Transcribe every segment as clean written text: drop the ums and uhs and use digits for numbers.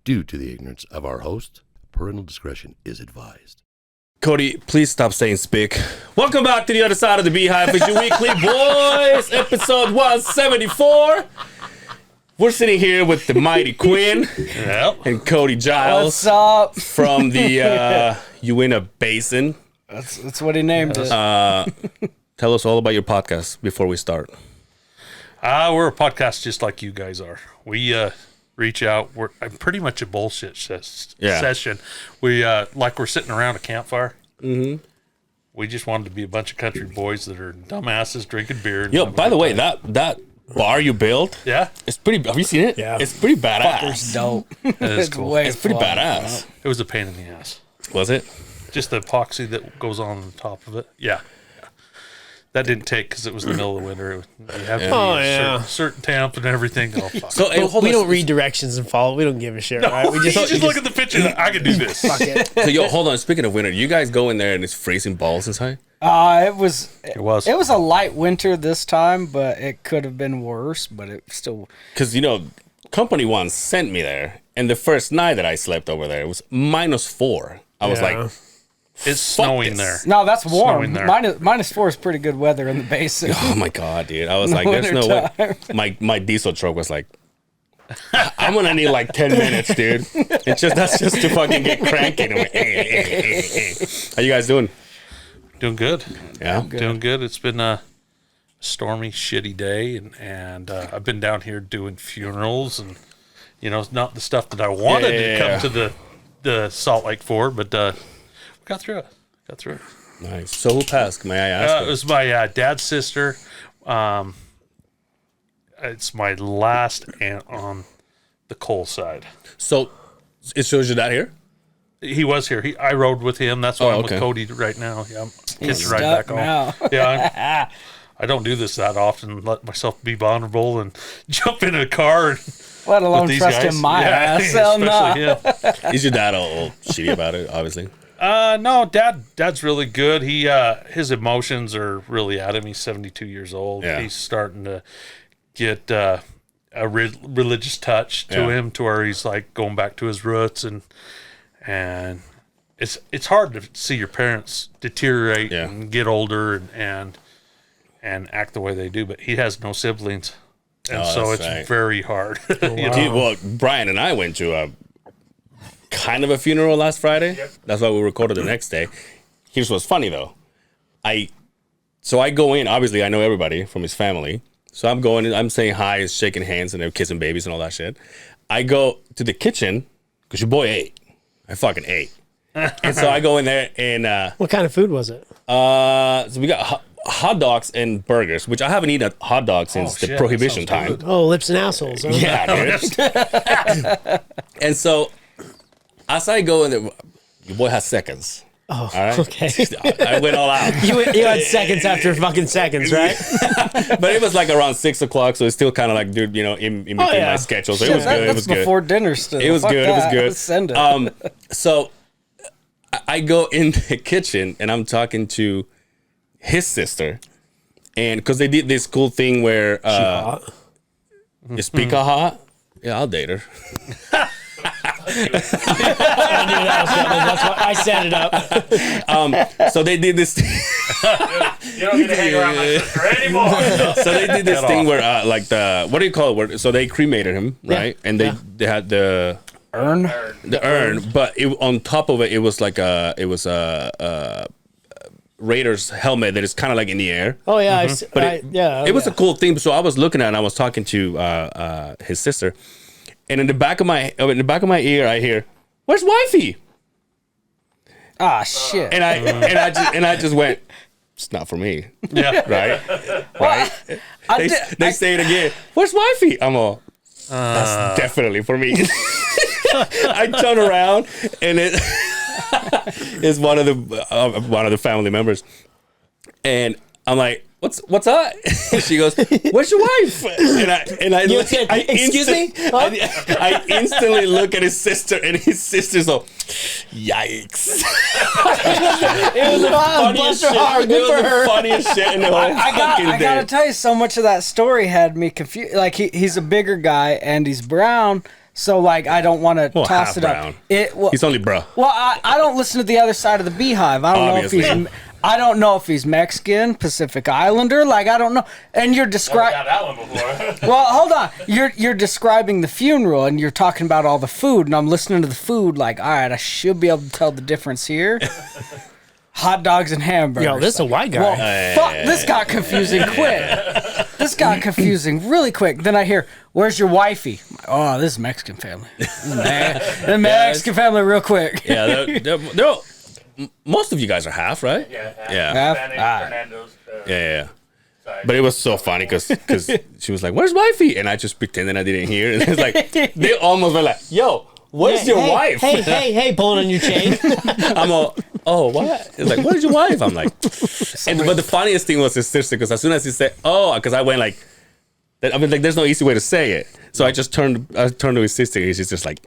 Due to the ignorance of our host, parental discretion is advised. Cody, please stop saying spick. Welcome back to the other side of the Beehive. It's your weekly boys, episode 174. We're sitting here with the mighty Quinn and Cody Giles. What's up? From the Uintah Basin. That's what he named it. Tell us all about your podcast before we start. We're a podcast just like you guys are. We reach out. I'm pretty much a bullshit session. We're sitting around a campfire. Mm-hmm. We just wanted to be a bunch of country boys that are dumbasses drinking beer. Yo, by the way, that bar you built, it's pretty. Have you seen it? Yeah, it's pretty badass. Fucker's dope. It's cool. It's pretty badass. It was a pain in the ass. Was it? Just the epoxy that goes on top of it. Yeah. That didn't take because it was the middle of the winter. You have to be certain temp and everything. Oh, fuck. So we don't read directions and follow. We don't give a shit, right? We just look at the picture. I can do this. Fuck it. So yo, hold on. Speaking of winter, you guys go in there and it's freezing balls inside. It was a light winter this time, but it could have been worse. But it still, because company one sent me there, and the first night that I slept over there, it was -4. I was like, it's snowing there. No, that's warm. There. -4 is pretty good weather in the basin. Oh my god, dude! I was like, there's no way. My diesel truck was like, I'm gonna need like 10 minutes, dude. That's just to fucking get cranking. How you guys doing? Doing good. Yeah, doing good. It's been a stormy, shitty day, and I've been down here doing funerals, and it's not the stuff that I wanted to come to the Salt Lake for, but got through it. Nice. So who passed? May I ask? It was my dad's sister. It's my last aunt on the Cole side. So it shows your dad here? He was here. I rode with him. That's why I'm with Cody right now. Yeah, I'm hitching right back home. Yeah, I don't do this that often. Let myself be vulnerable and jump in a car. Let alone trust him my ass. Especially him. Is your dad all shitty about it? Obviously. No, Dad's really good. He his emotions are really at him. He's 72 years old. Yeah. He's starting to get a religious touch to him, to where he's like going back to his roots, and it's hard to see your parents deteriorate and get older and act the way they do. But he has no siblings, and so it's very hard. Well, Brian and I went to a kind of a funeral last Friday. Yep. That's why we recorded the next day. Here's what's funny though. I go in, obviously I know everybody from his family. So I'm going in, I'm saying hi, shaking hands, and they're kissing babies and all that shit. I go to the kitchen, because your boy ate. I fucking ate. And so I go in there and what kind of food was it? So we got hot dogs and burgers, which I haven't eaten a hot dog since the Prohibition time. Oh, lips and assholes. Huh? Yeah, dude. And so as I go in there, your boy has seconds. Oh, all right? Okay. I went all out. You had seconds after fucking seconds, right? But it was like around 6 o'clock, so it's still kind of like, dude, in between my schedule. So it was good. It was good. Before dinner still. It was good. It was good. Send it. So I go in the kitchen and I'm talking to his sister, and because they did this cool thing where you speak hot. Yeah, I'll date her. I knew that was coming. That's why I set it up. So they did this. You don't get to hang around my sister anymore. So they did this thing where, what do you call it? So they cremated him, right? And they had the urn, but on top of it, it was like a Raiders helmet that is kind of like in the air. Oh yeah, it was a cool thing. So I was looking at it and I was talking to his sister. And in the back of my ear, I hear, "Where's wifey?" Ah, shit. And I just went, "It's not for me." Yeah. Right. They say it again. "Where's wifey?" I'm all, "That's definitely for me." I turn around and it is one of the family members, and I'm like, What's up? She goes, "Where's your wife?" And I excuse me? I instantly look at his sister, and his sister's all, "Yikes!" It was the funniest shit. It was the funniest shit in the whole fucking day. I gotta tell you, so much of that story had me confused. Like he's a bigger guy and he's brown, So like I don't want to Well, toss half it brown. up. He's only bruh. Well, I don't listen to the other side of the Beehive. I don't Obviously. know if he's Mexican, Pacific Islander. Like I don't know. And you're describing. Got that one before. Well, hold on. You're describing the funeral and you're talking about all the food, and I'm listening to the food. Like, all right, I should be able to tell the difference here. Hot dogs and hamburgers. Yo, this is a white guy. Well, fuck, this got confusing quick. This got confusing really quick. Then I hear, "Where's your wifey?" Oh, this is Mexican family. This is the Mexican family, real quick. Yeah, they're most of you guys are half, right? Yeah. Yeah. Half? Hispanic, Ah. Fernando's. Yeah. Sorry. But it was so funny because she was like, "Where's wifey?" And I just pretended I didn't hear. And it's like they almost were like, "Yo, where's your wife?" Hey, pulling on your chain. I'm all, "Oh, what?" It's like, "Where's your wife?" I'm like, but the funniest thing was his sister because as soon as he said, "Oh," because I went like, I mean, like, there's no easy way to say it. So I turned to his sister and she's just like,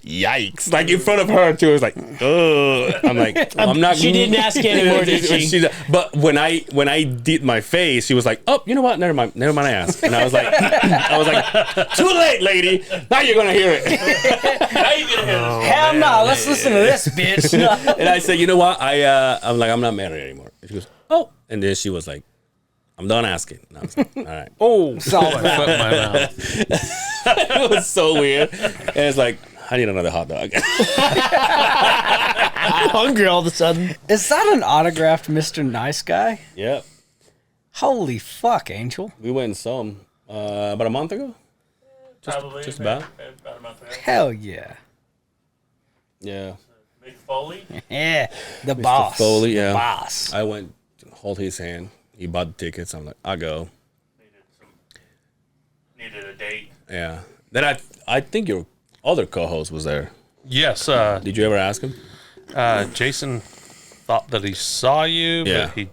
"Yikes!" Like in front of her too. It was like, "Ugh." I'm like, I'm not. She didn't ask anymore, did she? But when I did my face, she was like, "Oh, you know what? Never mind. I asked." And I was like, "Too late, lady. Now you're gonna hear it." Now you can hear this. Hell no, let's listen to this, bitch. And I said, "You know what? I'm like, I'm not married anymore." And she goes, "Oh," and then she was like, "I'm done asking." And I was like, "All right." Oh, solid. Foot in my mouth. It was so weird. And it's like, I need another hot dog. I'm hungry all of a sudden. Is that an autographed Mr. Nice Guy? Yeah. Holy fuck, Angel. We went and saw him about a month ago. Probably. just maybe about. About a month ago. Hell yeah. Yeah. Mick Foley. Yeah, the boss. Foley, yeah. The boss. I went to hold his hand. He bought the tickets. I'm like, I'll go. Needed a date. Yeah. Then I think your other co-host was there. Yes, Did you ever ask him? Jason thought that he saw you, Yeah. but he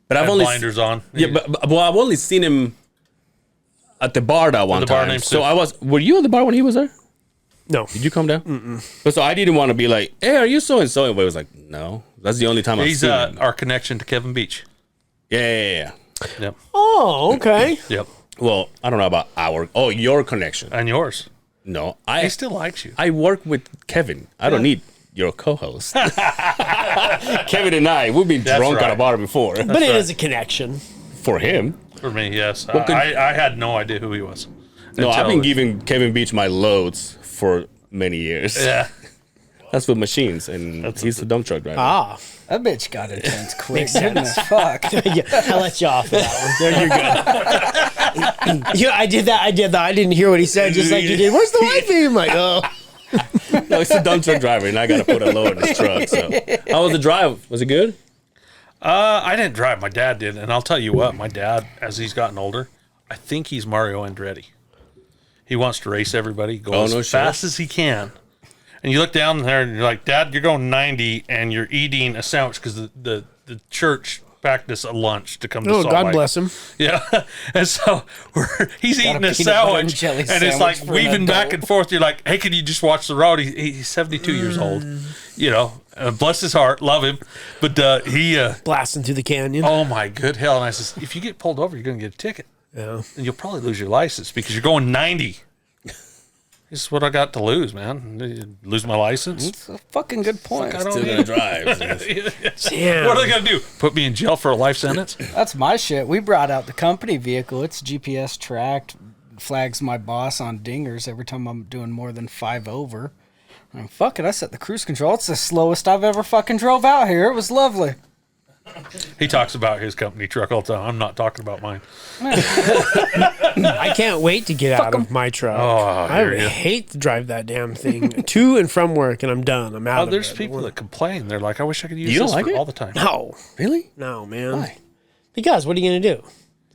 But I've had only blinders on. Yeah, but well, I've only seen him at the bar that one the bar time. named So Sid. were you at the bar when he was there? No. Did you come down? But so I didn't want to be like, "Hey, are you so and so?" But it was like, "No, that's the only time I've He's seen him." our connection to Kevin Beach. Yeah. Yep. Oh, okay. Yep. Well, I don't know about your connection. And yours. No, He still likes you. I work with Kevin. I don't need your co-host. Kevin and I, we've been That's drunk at a right. bar before. But it is a connection. For him, For me, yes. could- I had no idea who he was. no, I've Until- been giving Kevin Beach my loads for many years. Yeah. That's with machines, and he's a dump truck driver. Ah. That bitch got intense quick. Makes sense. Goodness, fuck. Yeah, I let you off of that one. There, you're good. Yeah, I did that. I didn't hear what he said, just like you did. Where's the wifey? I'm like, oh. No, he's a dump truck driver, and I got to put a load in his truck. So, how was the drive? Was it good? I didn't drive. My dad did. And I'll tell you what, my dad, as he's gotten older, I think he's Mario Andretti. He wants to race everybody, go as no shit. fast as he can. And you look down there and you're like, "Dad, you're going 90 and you're eating a sandwich because the church packed us a lunch to come to Oh, Salt God Lake." bless him. Yeah. And so he's eating a peanut butter and sandwich jelly and it's like sandwich for an weaving back adult. and forth. You're like, "Hey, can you just watch the road?" He's 72 years old. You know, bless his heart, love him. But he, Blasting through the canyon. oh my good hell. And I says, if you get pulled over, you're going to get a ticket. Yeah. And you'll probably lose your license because you're going 90. This is what I got to lose, man. Lose my license? It's a fucking good point. I don't Still need gonna drive. Damn. What are they going to do? Put me in jail for a life sentence? That's my shit. We brought out the company vehicle. It's GPS tracked. Flags my boss on dingers every time I'm doing more than 5 over. I'm fuck it. I set the cruise control. It's the slowest I've ever fucking drove out here. It was lovely. He talks about his company truck all the time. I'm not talking about mine. I can't wait to get out of my truck. I hear ya. hate to drive that damn thing to and from work, and I'm done. I'm out Oh, of there's it. people that complain. They're like, I wish I could use You don't this like for it? all the time. No. Really? No, man. Why? Because what are you going to do?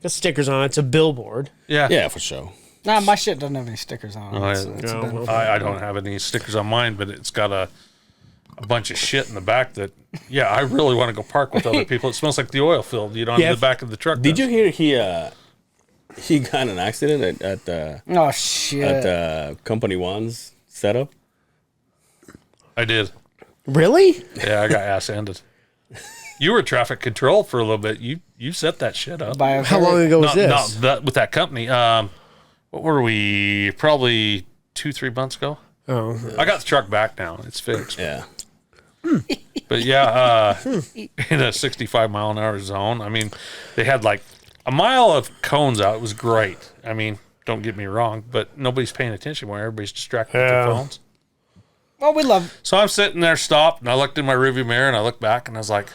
Got stickers on it. It's a billboard. Yeah. Yeah, for sure. Nah, my shit doesn't have any stickers on it. Oh, It's, yeah. it's a No, benefit. I don't have any stickers on mine, but it's got a bunch of shit in the back that, yeah, I really want to go park with other people. It smells like the oil field, you know, Yeah. in the back of the truck. Did does. you hear he got in an accident Oh, shit. at Company One's setup? I did. Really? Yeah, I got ass ended. You were traffic control for a little bit. You set that shit up. By a How very- long ago was No, this? with that company. What were we? Probably 2-3 months ago. Oh, I got the truck back now. It's fixed. Yeah. But yeah, in a 65-mile-an-hour zone, I mean, they had like a mile of cones out. It was great. I mean, don't get me wrong, but nobody's paying attention when everybody's distracted with their phones. Well, we love. So I'm sitting there, stopped, and I looked in my rearview mirror, and I looked back, and I was like,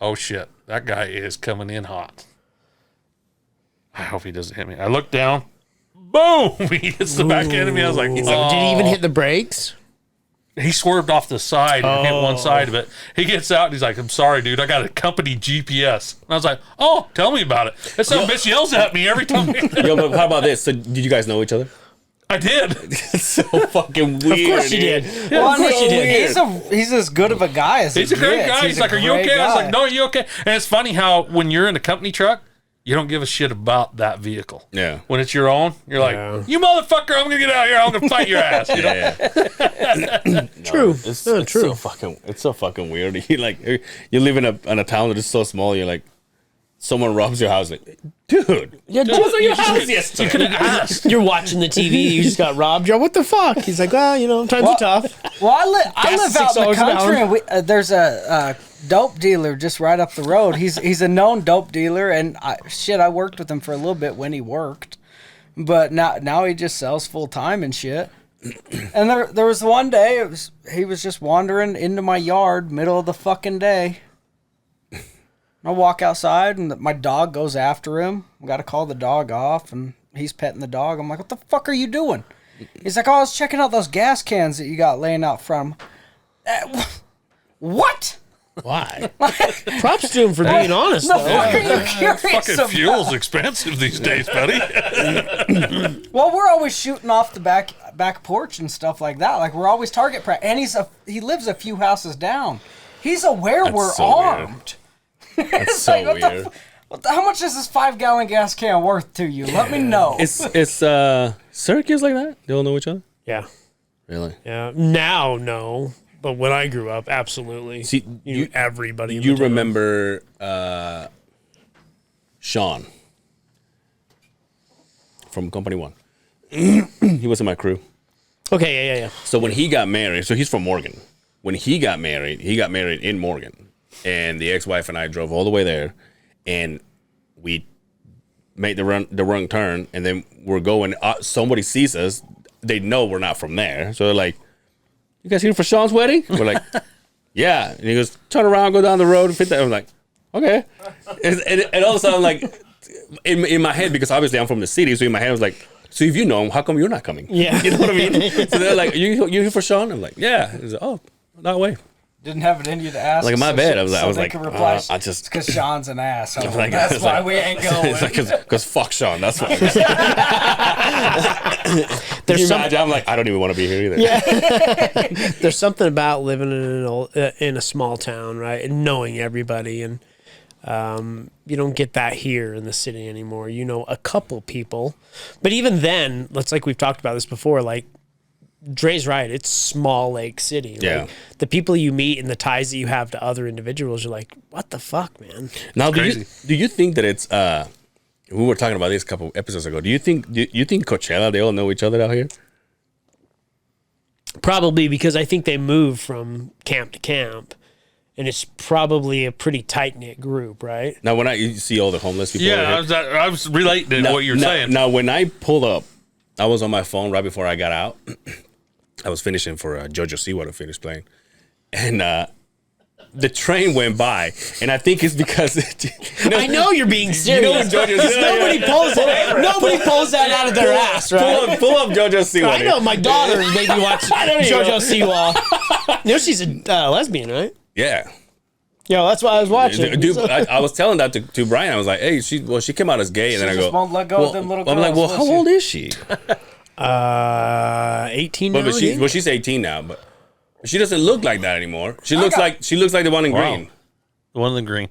oh, shit, that guy is coming in hot. I hope he doesn't hit me. I looked down. Boom! He hits the back end of me. I was like, Did he even hit the brakes? He swerved off the side and hit one side of it. He gets out and he's like, I'm sorry, dude. I got a company GPS. And I was like, oh, tell me about it. That son of a bitch yells at me every time. Yo, but how about this? So, did you guys know each other? I did. It's so fucking weird. Of course you dude. did. Well, Of course you did. He's as good of a guy as He's a great guy. He's like, are you okay? I was like, no, are you okay? And it's funny how when you're in a company truck, you don't give a shit about that vehicle. Yeah. When it's your own, you're like, you motherfucker, I'm going to get out here. I'm going to fight your ass. You know? Yeah. True. It's true. so fucking weird. You live in a town that is so small. You're like, someone robs your house. Like, dude, Yeah, I was at your house yesterday. You're watching the TV. You just got robbed. You're, what the fuck? He's like, well, times are tough. Well, I live out in the $6 an country, hour. and there's a dope dealer just right up the road. He's a known dope dealer, and I worked with him for a little bit when he worked, but now he just sells full time and shit. And there was one day he was just wandering into my yard, middle of the fucking day. I walk outside and my dog goes after him. I got to call the dog off, and he's petting the dog. I'm like, what the fuck are you doing? He's like, oh, I was checking out those gas cans that you got laying out from. What? Why? Props to him for being honest, The though. fuck are you curious Fucking about? fuel's expensive these days, buddy. Well, we're always shooting off the back porch and stuff like that. Like, we're always target practice. And he lives a few houses down. He's aware we're so weird. armed. That's so Like, weird. how much is this 5-gallon gas can worth to you? Let me know. It's Syracuse like that? They all know each other? Yeah. Really? Yeah. Now, no. But when I grew up, absolutely. See, you knew everybody. in You the town. remember Sean from Company One? He was in my crew. Okay, yeah. So when he got married, so he's from Morgan. When he got married in Morgan. And the ex-wife and I drove all the way there, and we made the wrong turn, and then we're going. Somebody sees us, they know we're not from there, so they're like, "You guys here for Sean's wedding?" We're like, "Yeah." And he goes, "Turn around, go down the road, and fit that." I'm like, "Okay." And all of a sudden, like in my head, because obviously I'm from the city, so in my head I was like, "So if you know him, how come you're not coming?" Yeah. You know what I mean? So they're like, "You here for Sean?" I'm like, "Yeah." He's like, "Oh, no way." Didn't have it in you to ask. Like, in my bed, I was they like, could reply, I just- because Sean's an ass. I'm Like, like, that's it's why like- we ain't going. It's like, because fuck Sean. That's why. There's You some, imagine? I'm like, I don't even want to be here either. there's something about living in a small town, right, and knowing everybody, and you don't get that here in the city anymore. You know a couple people, but even then, it's like we've talked about this before. Like Dre's right; it's small lake city. Yeah. Like, the people you meet and the ties that you have to other individuals, you're like, what the fuck, man? Now, do crazy. you think that it's? We were talking about this a couple episodes ago. Do you think Coachella? They all know each other out here. Probably because I think they move from camp to camp, and it's probably a pretty tight knit group, right? Now, when you see all the homeless people, Yeah, over here- I was relating to what you're saying. Now, when I pulled up, I was on my phone right before I got out. I was finishing for JoJo Siwa to finish playing, and the train went by, and I think it's because I know you're being serious. JoJo Because nobody pulls that out of their ass, right? Pull up JoJo Siwa. I know my daughter made me watch don't even JoJo Siwa. You know she's a lesbian, right? Yeah. Yeah, well, that's why I was watching. Dude, I was telling that to Brian. I was like, "Hey, she came out as gay," and then I just go, won't let go of them little I'm like, girls, "Well, will how she?" old is she?" 18 now. But she's 18 now, but she doesn't look like that anymore. She looks like the one in Wow. green. The one in the green.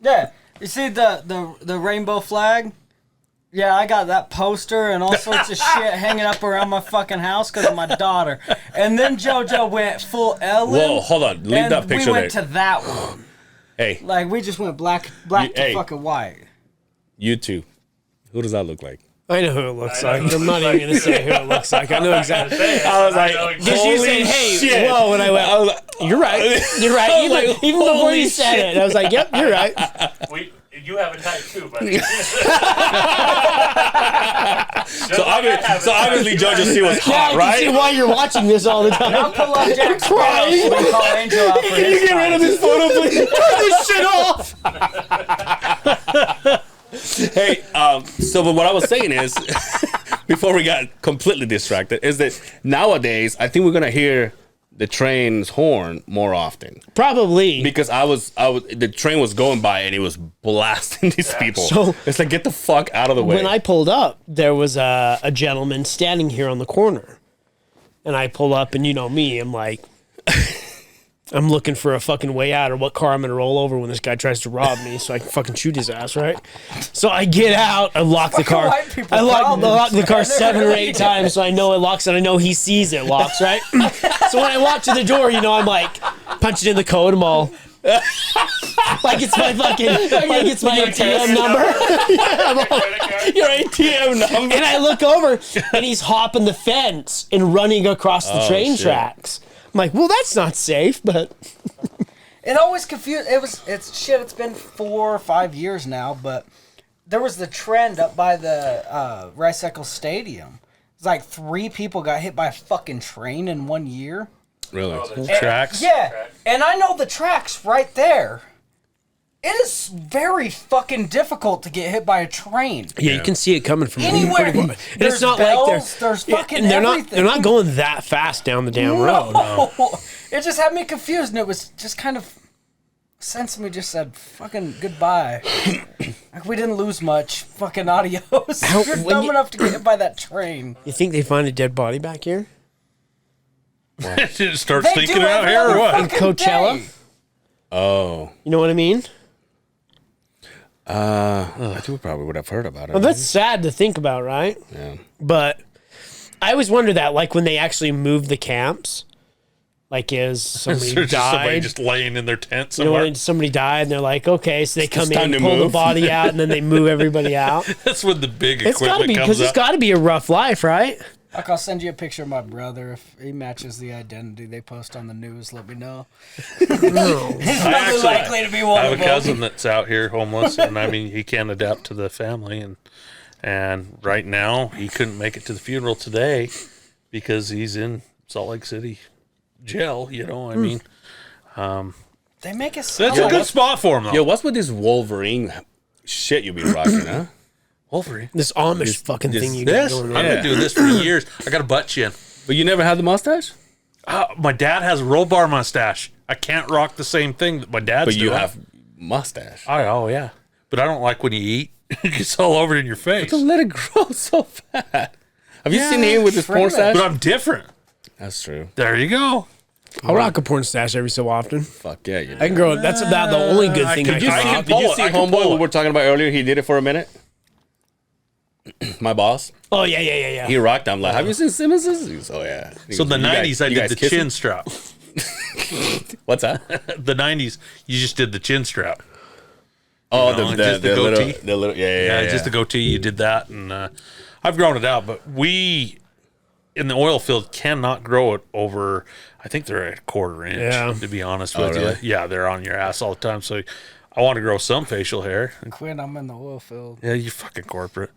Yeah, you see the rainbow flag? Yeah, I got that poster and all sorts of shit hanging up around my fucking house because of my daughter. And then JoJo went full Ellen. Whoa, hold on, leave and that picture we went there. to that one. Hey, Like, we just went black You- to hey. fucking white. you two, who does that look like? I know who it looks like. I'm not even gonna say who it looks like. I know exactly. I was like, Because you said, "Hey, shit. whoa," and I went, I was like, "You're right. You're right." Even before holy you said shit. it, I was like, "Yep, you're right." You have a type too, buddy. So obviously Joe just see what's Yeah, I hot, can right? see why you're watching this all the time. I'll pull up Jack's crying. We call Angel out for Can you his get rid of time. this photo, please? Turn this shit off. Hey, so but what I was saying is, before we got completely distracted, is that nowadays I think we're gonna hear the train's horn more often Probably. because the train was going by and it was blasting these people. So- it's like, get the fuck out of the way. When I pulled up, there was a gentleman standing here on the corner. And I pull up, and you know me, I'm like, I'm looking for a fucking way out or what car I'm going to roll over when this guy tries to rob me so I can fucking shoot his ass, right? So I get out, I lock the car. white people I lock problems, the car man. 7 or 8 times so I know it locks and I know he sees it locks, right? So when I walk to the door, you know, I'm like punching in the code, I'm all... like it's my fucking, like it's my ATM number. Your ATM number. And I look over, and he's hopping the fence and running across the train shit. tracks. I'm like, well, that's not safe, but It always confused. It's been 4 or 5 years now, but there was the trend up by the Rice Eccles Stadium. It's like 3 people got hit by a fucking train in 1 year. Really? Tracks. Yeah, and I know the tracks right there. It is very fucking difficult to get hit by a train. yeah, you can see it coming from Anywhere. pretty far. And There's it's not bells, like there's fucking and they're everything. not going that fast down the damn road. No. It just had me confused, and it was just kind of sense of me just said fucking goodbye. Like we didn't lose much. Fucking adios. You're when dumb you- enough to get hit by that train. You think they find a dead body back here Did it start They stinking do out every here or other what? in Coachella? day. Oh. You know what I mean? I think we probably would have heard about it. Well, that's sad to think about, right? yeah. But I always wonder that, like when they actually move the camps, like is somebody There's just somebody died? just laying in their tent You know, somewhere. when somebody died, and they're like, okay, so they come time in, to pull the move. body out, and then they move everybody out. That's when the big It's got to equipment be comes because it's up. got to be a rough life, right? Like I'll send you a picture of my brother if he matches the identity they post on the news. Let me know. He's I probably actually likely to be one I have of a them. cousin that's out here homeless, and I mean, he can't adapt to the family, and right now he couldn't make it to the funeral today because he's in Salt Lake City jail. You know, I mean, They make it sound that's a like good spot for him though. Yo, what's with this Wolverine shit you be rocking, huh? Wolverine. This Amish fucking this- thing you got This going on. I've been doing this for years. I got a butt chin. But you never had the mustache? My dad has a roll bar mustache. I can't rock the same thing that my dad's But you doing. have mustache. Oh yeah. But I don't like when you eat. It gets all over in your face. Don't let it grow so fat. Have you seen him with his porn stash? But I'm different. That's true. There you go. I'll rock a porn stash every so often. Fuck yeah, you I can grow it. That's about the only good thing I could- I can can rock. Did you pull see it. I can Homeboy pull we it. were talking about earlier? He did it for a minute. My boss. Oh, yeah. He rocked. I'm like, have you seen Simmons's? He goes, oh yeah. He So goes, the "You guys- 90s, I you did guys the kissing?" chin strap. What's that? The 90s, you just did the chin strap. Oh, You know, the just the little, goatee. the little, yeah. Just the goatee. You did that, and I've grown it out. But we in the oil field cannot grow it over. I think they're at a quarter inch. Yeah. To be honest with really? you, yeah, they're on your ass all the time. So I want to grow some facial hair. Quinn, I'm in the oil field. Yeah, you fucking corporate.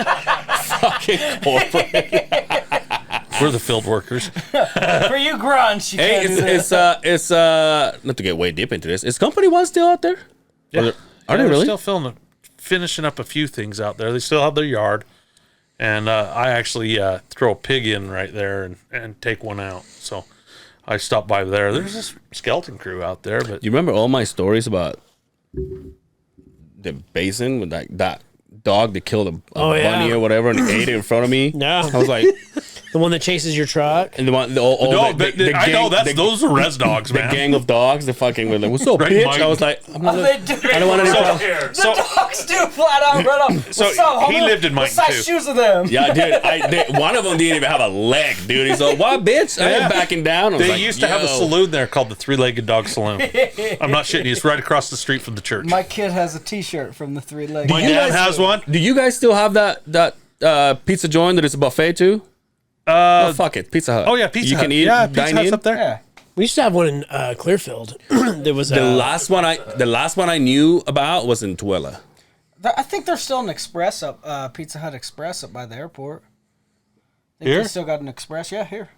fucking corporate. We're the field workers. For you grunts, you Hey, can't do that. it's not to get way deep into this. Is Company One still out there? Yeah. Are they they're really? still finishing up a few things out there. They still have their yard, and I actually throw a pig in right there and take one out. So I stopped by there. There's this skeleton crew out there, but You remember all my stories about the basin with that dog that killed a Oh, yeah. bunny or whatever and ate it in front of me? Yeah. I was like, The one that chases your truck. And the one, No, but I know those are res dogs, the man. gang of dogs. They fucking were like, "What's up, Right, bitch?" Mike. I was like, Oh, they do. "I don't want any problems." The dogs do flat out run up. So What's up, he homie? lived in mine, What size too. shoes are them? Yeah, dude. One of them didn't even have a leg, dude. He's like, "What, bitch? I ain't backing down." I was They like, used to have a "Yo." saloon there called the Three-Legged Dog Saloon. I'm not shitting you. It's right across the street from the church. My kid has a T-shirt from the 3 legs. My dad has one. Do you guys still have that pizza joint that is a buffet too? Oh, fuck it, Pizza Hut. Oh yeah, Pizza You Hut. can eat, yeah, dine Pizza Hut's in. up there. Yeah. We used to have one in Clearfield. There was The last one I knew about was in Tuella. I think there's still an Express up, Pizza Hut Express up by the airport. I think Here? they still got an Express. Yeah, here.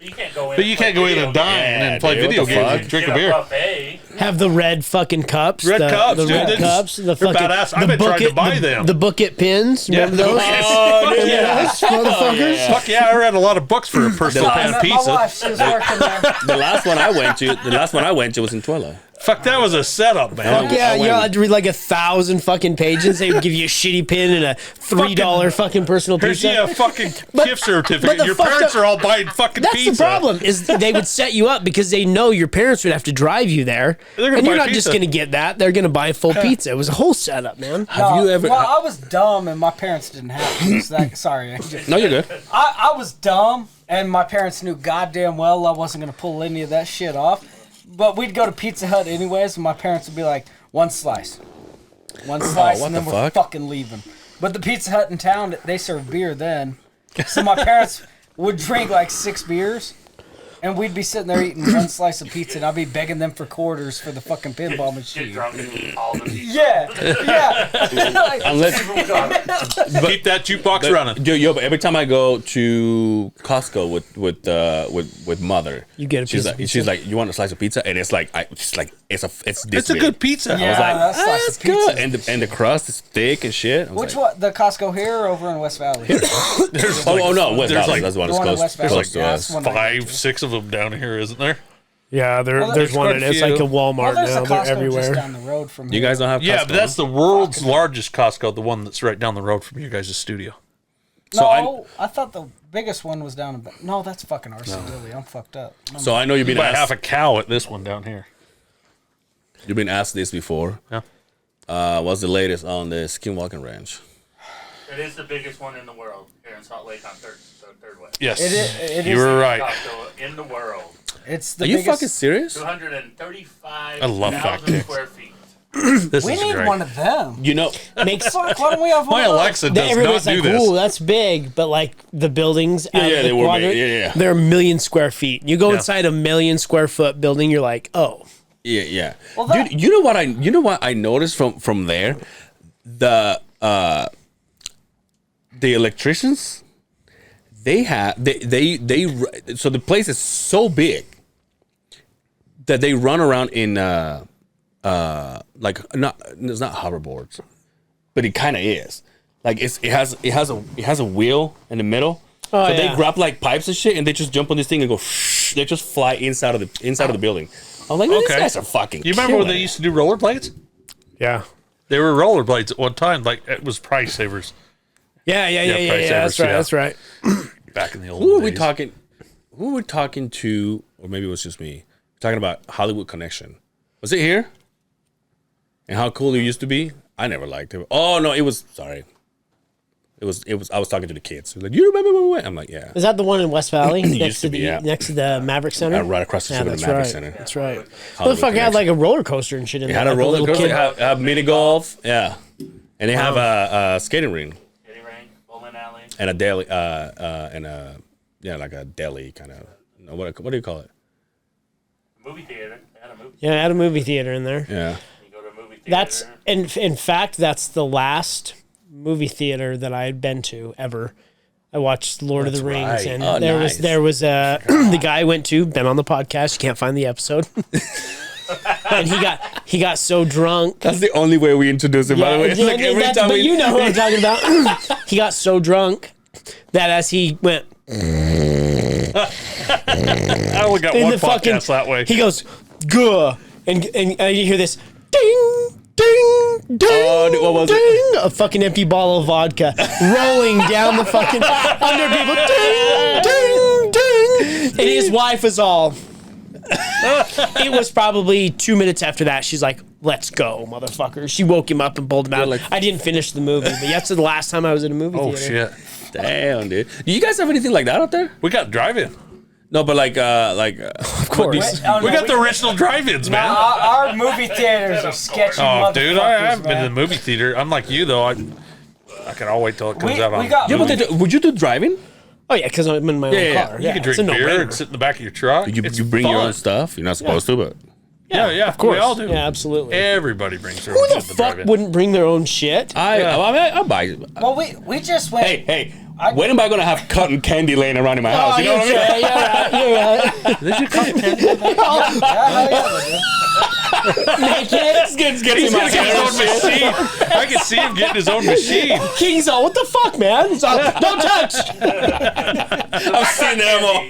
You can't go in. But you can't go in and dine Yeah, and play dude, video what the games fuck? and drink a Get beer. buffet. have the red fucking cups. Red the, cups, the dude. red They're cups. The they're fucking badass. I've the been trying to bucket- buy the- them. The bucket pins. Yeah. Remember those? Fuck yeah. Motherfuckers. Fuck yeah, I read a lot of books for a personal I pan met my pizza. wife. She was working there. The last one I went to was in Tuella. Fuck, that was a setup, man. Fuck yeah, I you went- had to read like 1,000 fucking pages. They would give you a shitty pin and a $3 fucking personal Here's pizza. you a fucking But- gift but certificate. the Your fucked parents up- are all buying fucking That's pizza. the problem is they would set you up because they know your parents would have to drive you there, They're gonna and you're buy not just pizza. going to get that. They're going to buy a full pizza. It was a whole setup, man. Have you ever? Well, I was dumb and my parents didn't have to. So sorry. No, you're good. I was dumb and my parents knew goddamn well I wasn't going to pull any of that shit off. But we'd go to Pizza Hut anyways and my parents would be like, one slice. One slice what and then the we're fuck? fucking leaving. But the Pizza Hut in town, they serve beer then. So my parents would drink like 6 beers. And we'd be sitting there eating one slice of pizza, and I'd be begging them for quarters for the fucking pinball Get machine. drunk and eat all the pizza. Yeah. Like, Unless, Keep that jukebox running. yo, but every time I go to Costco with mother, You get a piece of pizza. she's like, you want a slice of pizza? And it's like, it's this It's a big. good pizza. yeah, like, that slice That's of pizza. good, and the crust is thick and shit. I was Which like, one? The Costco here or over in West Valley? There's Oh no, West there's Valley. like That's the one The that's one in close, West Valley. close to Yeah, us. that's one I went 5, to. 6 of them down here, isn't there? Yeah, Well, there's one. quite a It's like a few. Walmart Well, there's now. a They're Costco just everywhere. down the road from You here. guys don't have Costco? Yeah, but that's the world's largest Costco, the one that's right down the road from you guys' studio. So No, I thought the biggest one was down in... No, that's fucking RC Lily. I'm fucked up. So I know you've You been buy half asked. a cow at this one down here. You've been asked this before. Yeah. What's the latest on the Skinwalking Ranch? It is the biggest one in the world here in Salt Lake on third way. Yes, It you is were right. Costco in the world. It's the Are you biggest... fucking serious? 235,000 Dick. square feet. This We is need great. one of them. You know, Makes Fuck, why don't we have one My of those? Alexa does not everybody's do like, this. "Ooh, that's big," but like the buildings, out of yeah, the they were big. quadrant, Yeah. they're 1,000,000 square feet. You go Yeah. inside a 1,000,000 square foot building, you're like, "Oh, yeah. Well, that- Dude, you know what I noticed from there, the electricians, they so the place is so big that they run around in like it's not hoverboards, but it kind of is. Like it has a wheel in the middle. Oh, so yeah. they grab like pipes and shit, and they just jump on this thing and go. They just fly inside of the building. I'm like, man, these Okay. guys are fucking. You remember when they killing it. used to do rollerblades? yeah, They were rollerblades at one time. Like it was price savers yeah." price That's savers, right. yeah. That's right. back in the old Who were days. we talking? Who were we talking to? Or maybe it was just me. Talking about Hollywood Connection. Was it here? And how cool it used to be? I never liked it. Oh no, it was. Sorry. It was. I was talking to the kids. Like, you remember when we went? I'm like, yeah. Is that the one in West Valley used to be, yeah. next to the Maverick Center? Right across the street from that's the Maverick right. Center. That's right. Hollywood Motherfucker had Connection. like a roller coaster and shit in They there. had a like roller little coaster. They kid. have mini golf. Yeah. And they have a skating ring Kitty ring, bowling alley. and a deli. And a like a deli kind of. What do you call it? Movie theater. They had a movie. Yeah, I had a movie theater in there. Yeah. You go to a movie theater. That's in fact that's the last movie theater that I had been to ever. I watched Lord of the Rings, right. and Oh, nice. there was the guy I went to, been on the podcast. You can't find the episode, and he got so drunk. That's the only way we introduce him. By the way, yeah, like every that's- time but we. you know who I'm talking about. He got so drunk that as he went I only got in one the fucking, podcast that way. he goes, "Guh," and you hear this ding, ding, ding, what was ding, it? a fucking empty bottle of vodka rolling down the fucking under people. Ding, ding, ding. And his wife was all. It was probably 2 minutes after that. She's like, "Let's go, motherfucker." She woke him up and pulled him out. like- I didn't finish the movie, but that's the last time I was in a movie Oh theater. shit. Damn, dude. Do you guys have anything like that out there? We got drive-in. No, but Of course. We got the original drive-ins, man. Our movie theaters are sketchy. Oh, dude, I motherfuckers, haven't been to the man. movie theater. Unlike you, though, I can all wait till it comes out on. We got Yeah, but would you do driving? Oh yeah, because I'm in my own yeah. car. You can drink it's a beer no-brainer. and sit in the back of your truck. You It's bring your fun. own stuff. You're not supposed to, but Yeah, of course. We all do. Yeah, absolutely. Everybody brings their Who own the shit to fuck drive-in. wouldn't bring their own shit? I'll buy it. Well, we just went. Hey, when am I gonna have cotton candy laying around in my house? You know what I mean? You're right. Did you come It's getting He's gonna get his own machine. I can see him getting his own machine. King's all, what the fuck, man? He's all, don't touch. I'm seeing them all.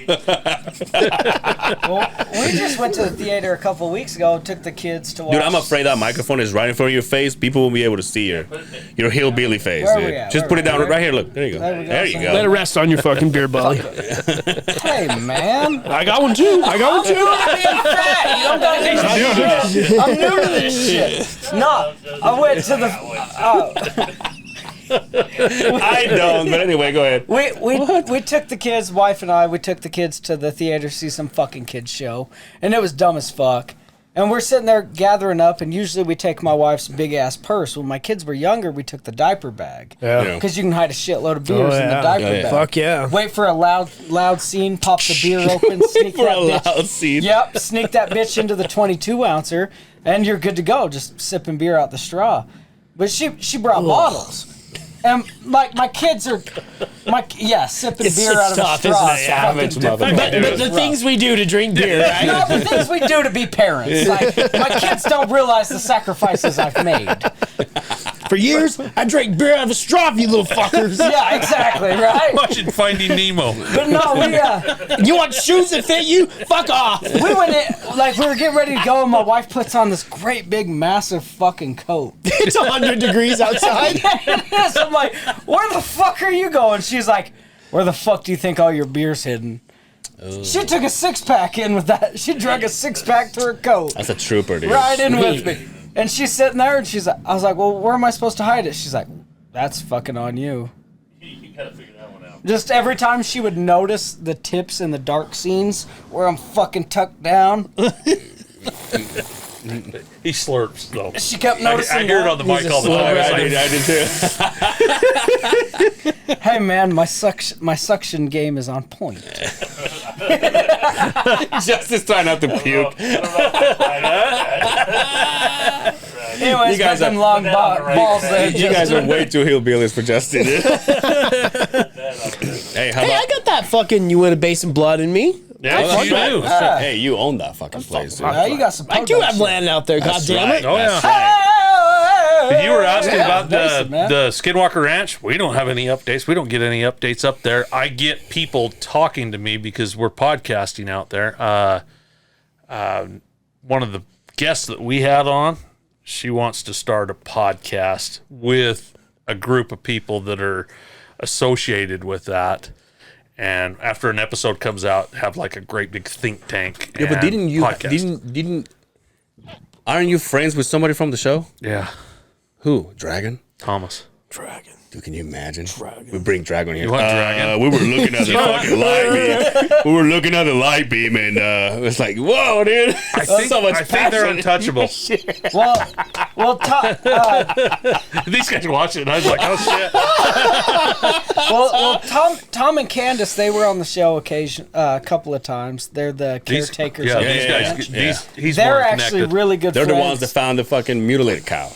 Well, we just went to the theater a couple of weeks ago. Took the kids to watch. Dude, I'm afraid that microphone is right in front of your face. People won't be able to see your hillbilly face, Where are we dude. at? Just Where put are it we down at? right here. Look, there you go. There we go. There you Let it go. rest on your fucking beer belly. Hey man, I got one too. I got one too. being fat. You don't gotta get I'm new to this shit. No, I went to the. I don't, but anyway, go ahead. We took the kids, wife and I. We took the kids to the theater to see some fucking kids show, and it was dumb as fuck. And we're sitting there gathering up, and usually we take my wife's big ass purse. When my kids were younger, we took the diaper bag. Yeah. Because you can hide a shitload of beers in the yeah. diaper Yeah. bag. Fuck yeah. Wait for a loud scene, pop the beer open, sneak For that a bitch. loud scene. Yep, sneak that bitch into the 22 ouncer, and you're good to go. Just sipping beer out the straw. But she brought bottles. And like my kids are, sipping It's beer out of a tough, straw. isn't it? is Yeah, fucking it's difficult. motherfucking But the things we do to drink beer, right? No, the things we do to be parents. Like my kids don't realize the sacrifices I've made. For years, I drank beer out of a straw, you little fuckers. Yeah, exactly, right? Watching Finding Nemo. But no, You want shoes that fit you? Fuck off. we went in, like we were getting ready to go, and my wife puts on this great big massive fucking coat. It's 100 degrees outside. Yes, I'm like, where the fuck are you going? She's like, where the fuck do you think all your beer's hidden? She took a 6-pack in with that. She drug a 6-pack to her coat. That's a trooper, dude. Right in with me. And she's sitting there, and I was like, well, where am I supposed to hide it? She's like, that's fucking on you. You gotta figure that one out. Just every time she would notice the tips in the dark scenes where I'm fucking tucked down, He slurps, though. she kept noticing. I hear it on the mic all the time. I did too. Hey man, my suction game is on point. Just trying not to puke. Anyways, You guys got them are- long balls there. You guys are way too hillbillies for Justin. Dude. Hey, how Hey, I about? got that fucking you want a base and blood in me. Yeah, you do. Hey, you own that fucking place, dude. Yeah, you got some. I do have land out there, That's goddammit. right. Oh, yeah. That's right. You were asking about basic, man. the Skinwalker Ranch. We don't have any updates. We don't get any updates up there. I get people talking to me because we're podcasting out there. One of the guests that we had on, she wants to start a podcast with a group of people that are associated with that. And after an episode comes out, have like a great big think tank. Yeah, but and podcast. didn't? Aren't you friends with somebody from the show? Yeah, Who? Dragon? Thomas. Dragon. Dude, can you imagine? We bring Dragon here. You want Dragon? We were looking at the fucking light beam. We were looking at the light beam, and it was like, whoa, dude! I think, so much I think they're passion. untouchable. Well, These guys watch it, and I was like, oh shit. Tom and Candace, they were on the show a couple of times. They're the caretakers. Yeah, of these the guys. ranch. He's They're more actually connected. really good They're friends. the ones that found the fucking mutilated cow.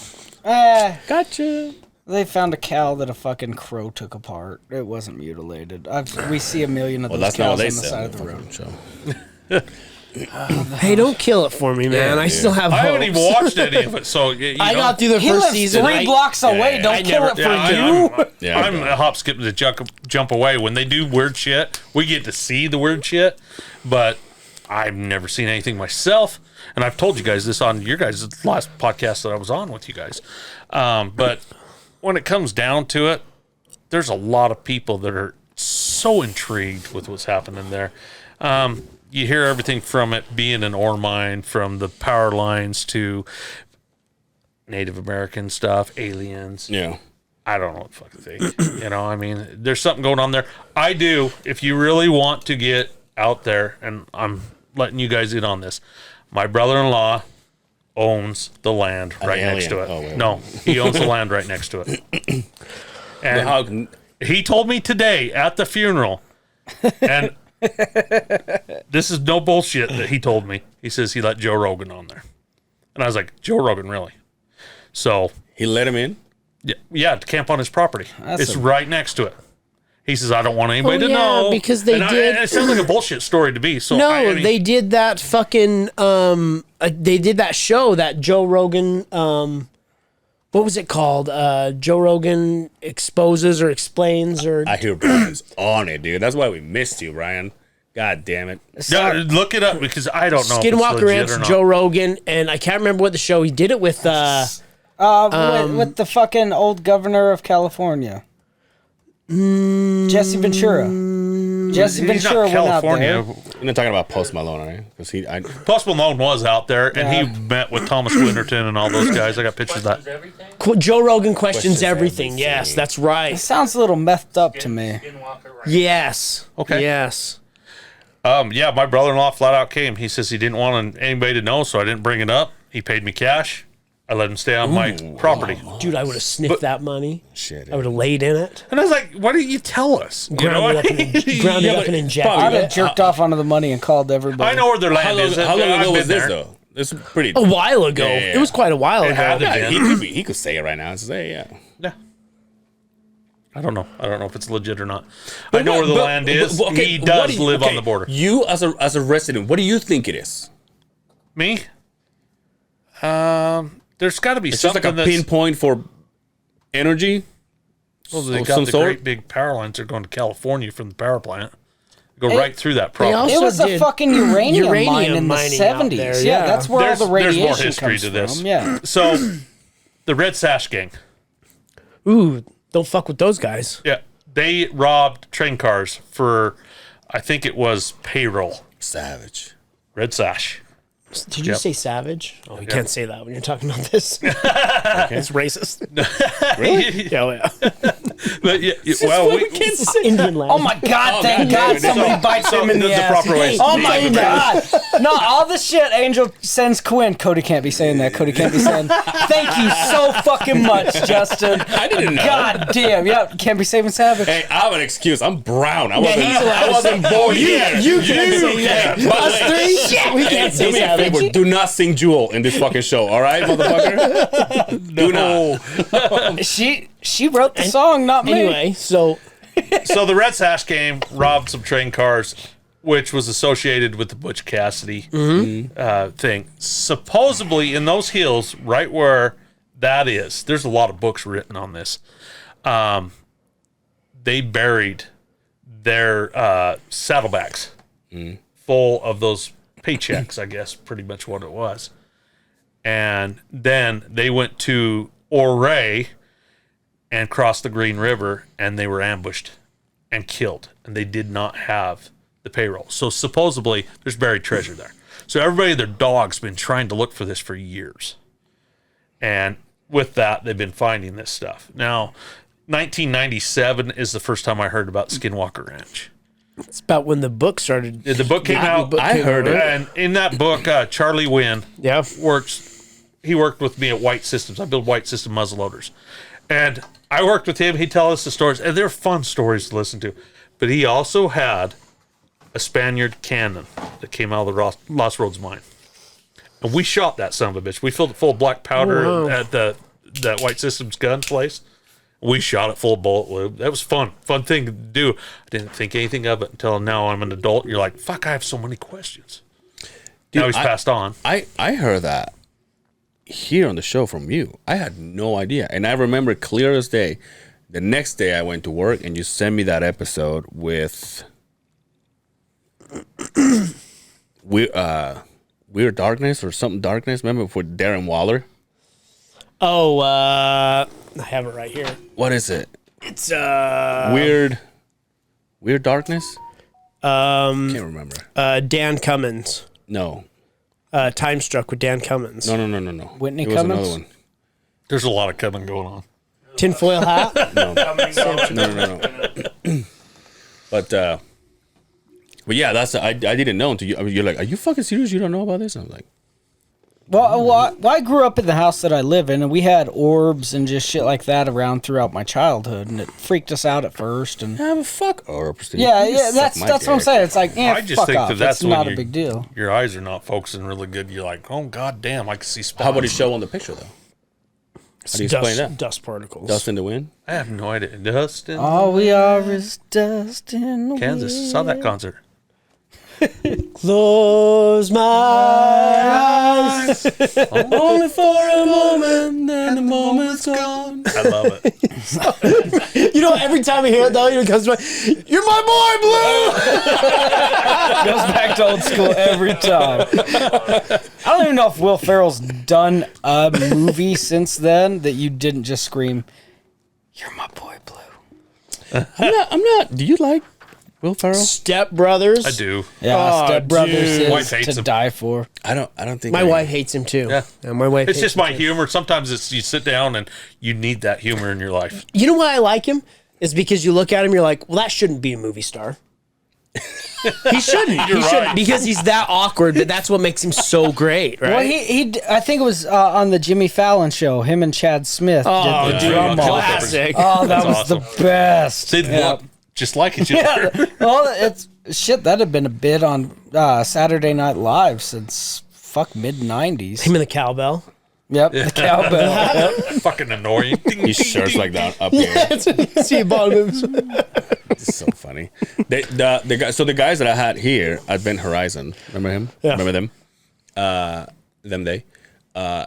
Gotcha. They found a cow that a fucking crow took apart. It wasn't mutilated. We see a million of Well, those that's not what cows they on the said. side of the road. Show. Hey, don't kill it for me, man. I still have I hopes. haven't even watched any of it, so I got through the He first lives season. 3 blocks away. yeah, Don't I kill never- it for Yeah, you. I'm a hop, skip, and a jump away. When they do weird shit, we get to see the weird shit, but I've never seen anything myself. And I've told you guys this on your guys' last podcast that I was on with you guys. But when it comes down to it, there's a lot of people that are so intrigued with what's happening there. You hear everything from it being an ore mine, from the power lines to Native American stuff, aliens. Yeah. I don't know what the fuck to think. You know, I mean, there's something going on there. I do. If you really want to get out there, and I'm letting you guys in on this, my brother-in-law owns the land right next to it. Oh, wait. No, he owns the land right next to it. And he told me today at the funeral, and this is no bullshit that he told me. He says he let Joe Rogan on there. And I was like, Joe Rogan, really? So he let him in? Yeah, to camp on his property. It's right next to it. He says, I don't want anybody to know. Because they did. It sounds like a bullshit story to me. So no, they did that fucking. They did that show that Joe Rogan. What was it called? Joe Rogan exposes or explains or. I hear Brian's on it, dude. That's why we missed you, Brian. God damn it. Yeah, look it up because I don't know. Skinwalker Ranch, Joe Rogan, and I can't remember what the show he did it with. With the fucking old governor of California, Jesse Ventura. Jesse Ventura went out there. You're not talking about Post Malone, right? Because Post Malone was out there, and he met with Thomas Winterton and all those guys. I got pictures of that. Joe Rogan questions everything. Yes, that's right. It sounds a little methed up to me. Yes. Okay. Yes. Yeah, my brother-in-law flat out came. He says he didn't want anybody to know, so I didn't bring it up. He paid me cash. I let him stay on my property. Dude, I would have sniffed that money. Shit. I would have laid in it. And I was like, why didn't you tell us? Ground it up and injected I'd have it. jerked off onto the money and called everybody. I know where their land is. How long I've ago been was this, there. though? This is pretty... A while ago. Yeah. It was quite a while ago. had to be. He could say it right now and say, Yeah. I don't know. I don't know if it's legit or not. I know where the land is. He does live on the border. You, as a resident, what do you think it is? Me? There's got to be It's just something like a pinpoint for energy? Well, they of got some the sort? great big power lines. They're going to California from the power plant. Go right through that property. also It was a did fucking uranium mine in the mining out 70s. there, yeah, yeah. that's where all the There's radiation more history comes to this. from. Yeah. So, the Red Sash Gang. Ooh, don't fuck with those guys. Yeah. They robbed train cars for, I think it was payroll. Savage. Red Sash. Did you say savage? Oh, you can't say that when you're talking about this. It's racist. Really? Yeah. But well, we can't say Indian land. Oh my God! Thank God somebody bites him in the that's the ass. proper way. Oh my God! No, all the shit Angel sends Quinn. Cody can't be saying that. Cody can't be saying. Thank you so fucking much, Justin. I didn't know. God damn. Yeah, can't be saving savage. Hey, I have an excuse. I'm brown. I he's allowed wasn't born here. You can't say that. By the Us way, three? Shit. We can't do say me a savage. favor. Do not sing Jewel in this fucking show, all right, motherfucker? Do not. She wrote the song, not me. Anyway, so So the Red Sash Gang robbed some train cars, which was associated with the Butch Cassidy thing. Supposedly, in those hills, right where that is, there's a lot of books written on this. They buried their saddlebags full of those paychecks, I guess, pretty much what it was. And then they went to Ouray and crossed the Green River, and they were ambushed and killed. And they did not have the payroll. So supposedly, there's buried treasure there. So everybody, their dog's been trying to look for this for years. And with that, they've been finding this stuff. Now, 1997 is the first time I heard about Skinwalker Ranch. it's about when the book started. The book came out. I heard it. And in that book, Charlie Wynn Yeah. he worked with me at White Systems. I build White System muzzleloaders. And I worked with him. He'd tell us the stories. And they're fun stories to listen to. But he also had a Spaniard cannon that came out of the Lost Roads mine. And we shot that son of a bitch. We filled it full of black powder at that White Systems gun place. We shot it full of bullet lube. That was fun thing to do. I didn't think anything of it until now I'm an adult. And you're like, fuck, I have so many questions. Dude, now he's passed on. I heard that here on the show from you. I had no idea. And I remember clear as day, the next day I went to work and you sent me that episode with Weird Darkness or something Darkness. Remember with Darren Waller? Oh, I have it right here. What is it? It's Weird Darkness? Can't remember. Dan Cummins. No. Time Struck with Dan Cummins. No. Whitney It was Cummins? another one. There's a lot of coming going on. Tinfoil hat. No. But yeah, that's I didn't know until you. I mean, you're like, are you fucking serious? You don't know about this? And I'm like, Well, I grew up in the house that I live in, and we had orbs and just shit like that around throughout my childhood, and it freaked us out at first. And yeah, but fuck orbs. Dude. yeah, You yeah, suck that's my what I'm dick. saying. It's like, I just fuck think off. that that's it's when not a big deal. Your eyes are not focusing really good. You're like, oh god damn, I can see spots. How about he show on the picture though? How do you explain that? Dust particles. Dust in the wind. I have no idea. Dustin, All we are is dust in the Kansas. wind. Saw that concert. Close my eyes. Only for a moment, then the moment's gone. I love it. You know, every time I hear it though, it comes to my, you're my boy, Blue. Goes back to old school every time. I don't even know if Will Ferrell's done a movie since then that you didn't just scream, "You're my boy, Blue." I'm not. Do you like Will Ferrell? Step Brothers. I do. Yeah, Oh, Step Brothers dude. Wife is hates to him. die for. I don't think My I- wife hates him too. Yeah. And my wife. It's hates just him my too. humor. Sometimes it's you sit down and you need that humor in your life. You know why I like him? Is because you look at him, you're like, well, that shouldn't be a movie star. He shouldn't. You're He shouldn't right. because he's that awkward. But that's what makes him so great, right? Well, I think it was on the Jimmy Fallon show. Him and Chad Smith Oh, did the dude, drum off. classic. Oh, that That's was awesome. the best. They Yeah. look just like each other. Yeah. Well, it's shit. That had been a bit on Saturday Night Live since mid '90s. Him and the cowbell. Yep, the cowbell. Fucking annoying. His shirt's like that up here. See a bottom of It's so funny. The guy, so the guys that I had here at Bent Horizon, remember him? Yeah. Remember them?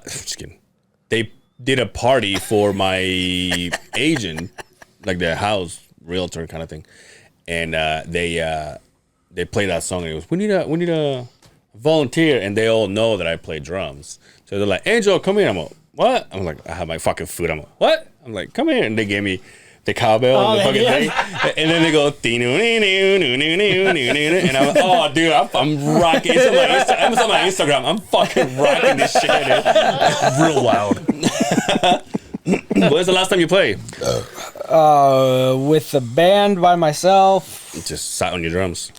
Just kidding. They did a party for my agent, like the house realtor kind of thing, and they played that song. And it was we need a volunteer, and they all know that I play drums. So they're like, Angel, come here. I'm like, what? I'm like, I have my fucking food. I'm like, what? I'm like, come here, and they gave me the cowbell and the they fucking did? thing, and then they go, and I'm like, oh, dude, I'm rocking. It's on my Instagram. I'm fucking rocking this shit, dude. Real loud. When's the last time you played? With the band by myself, Just sat on your drums.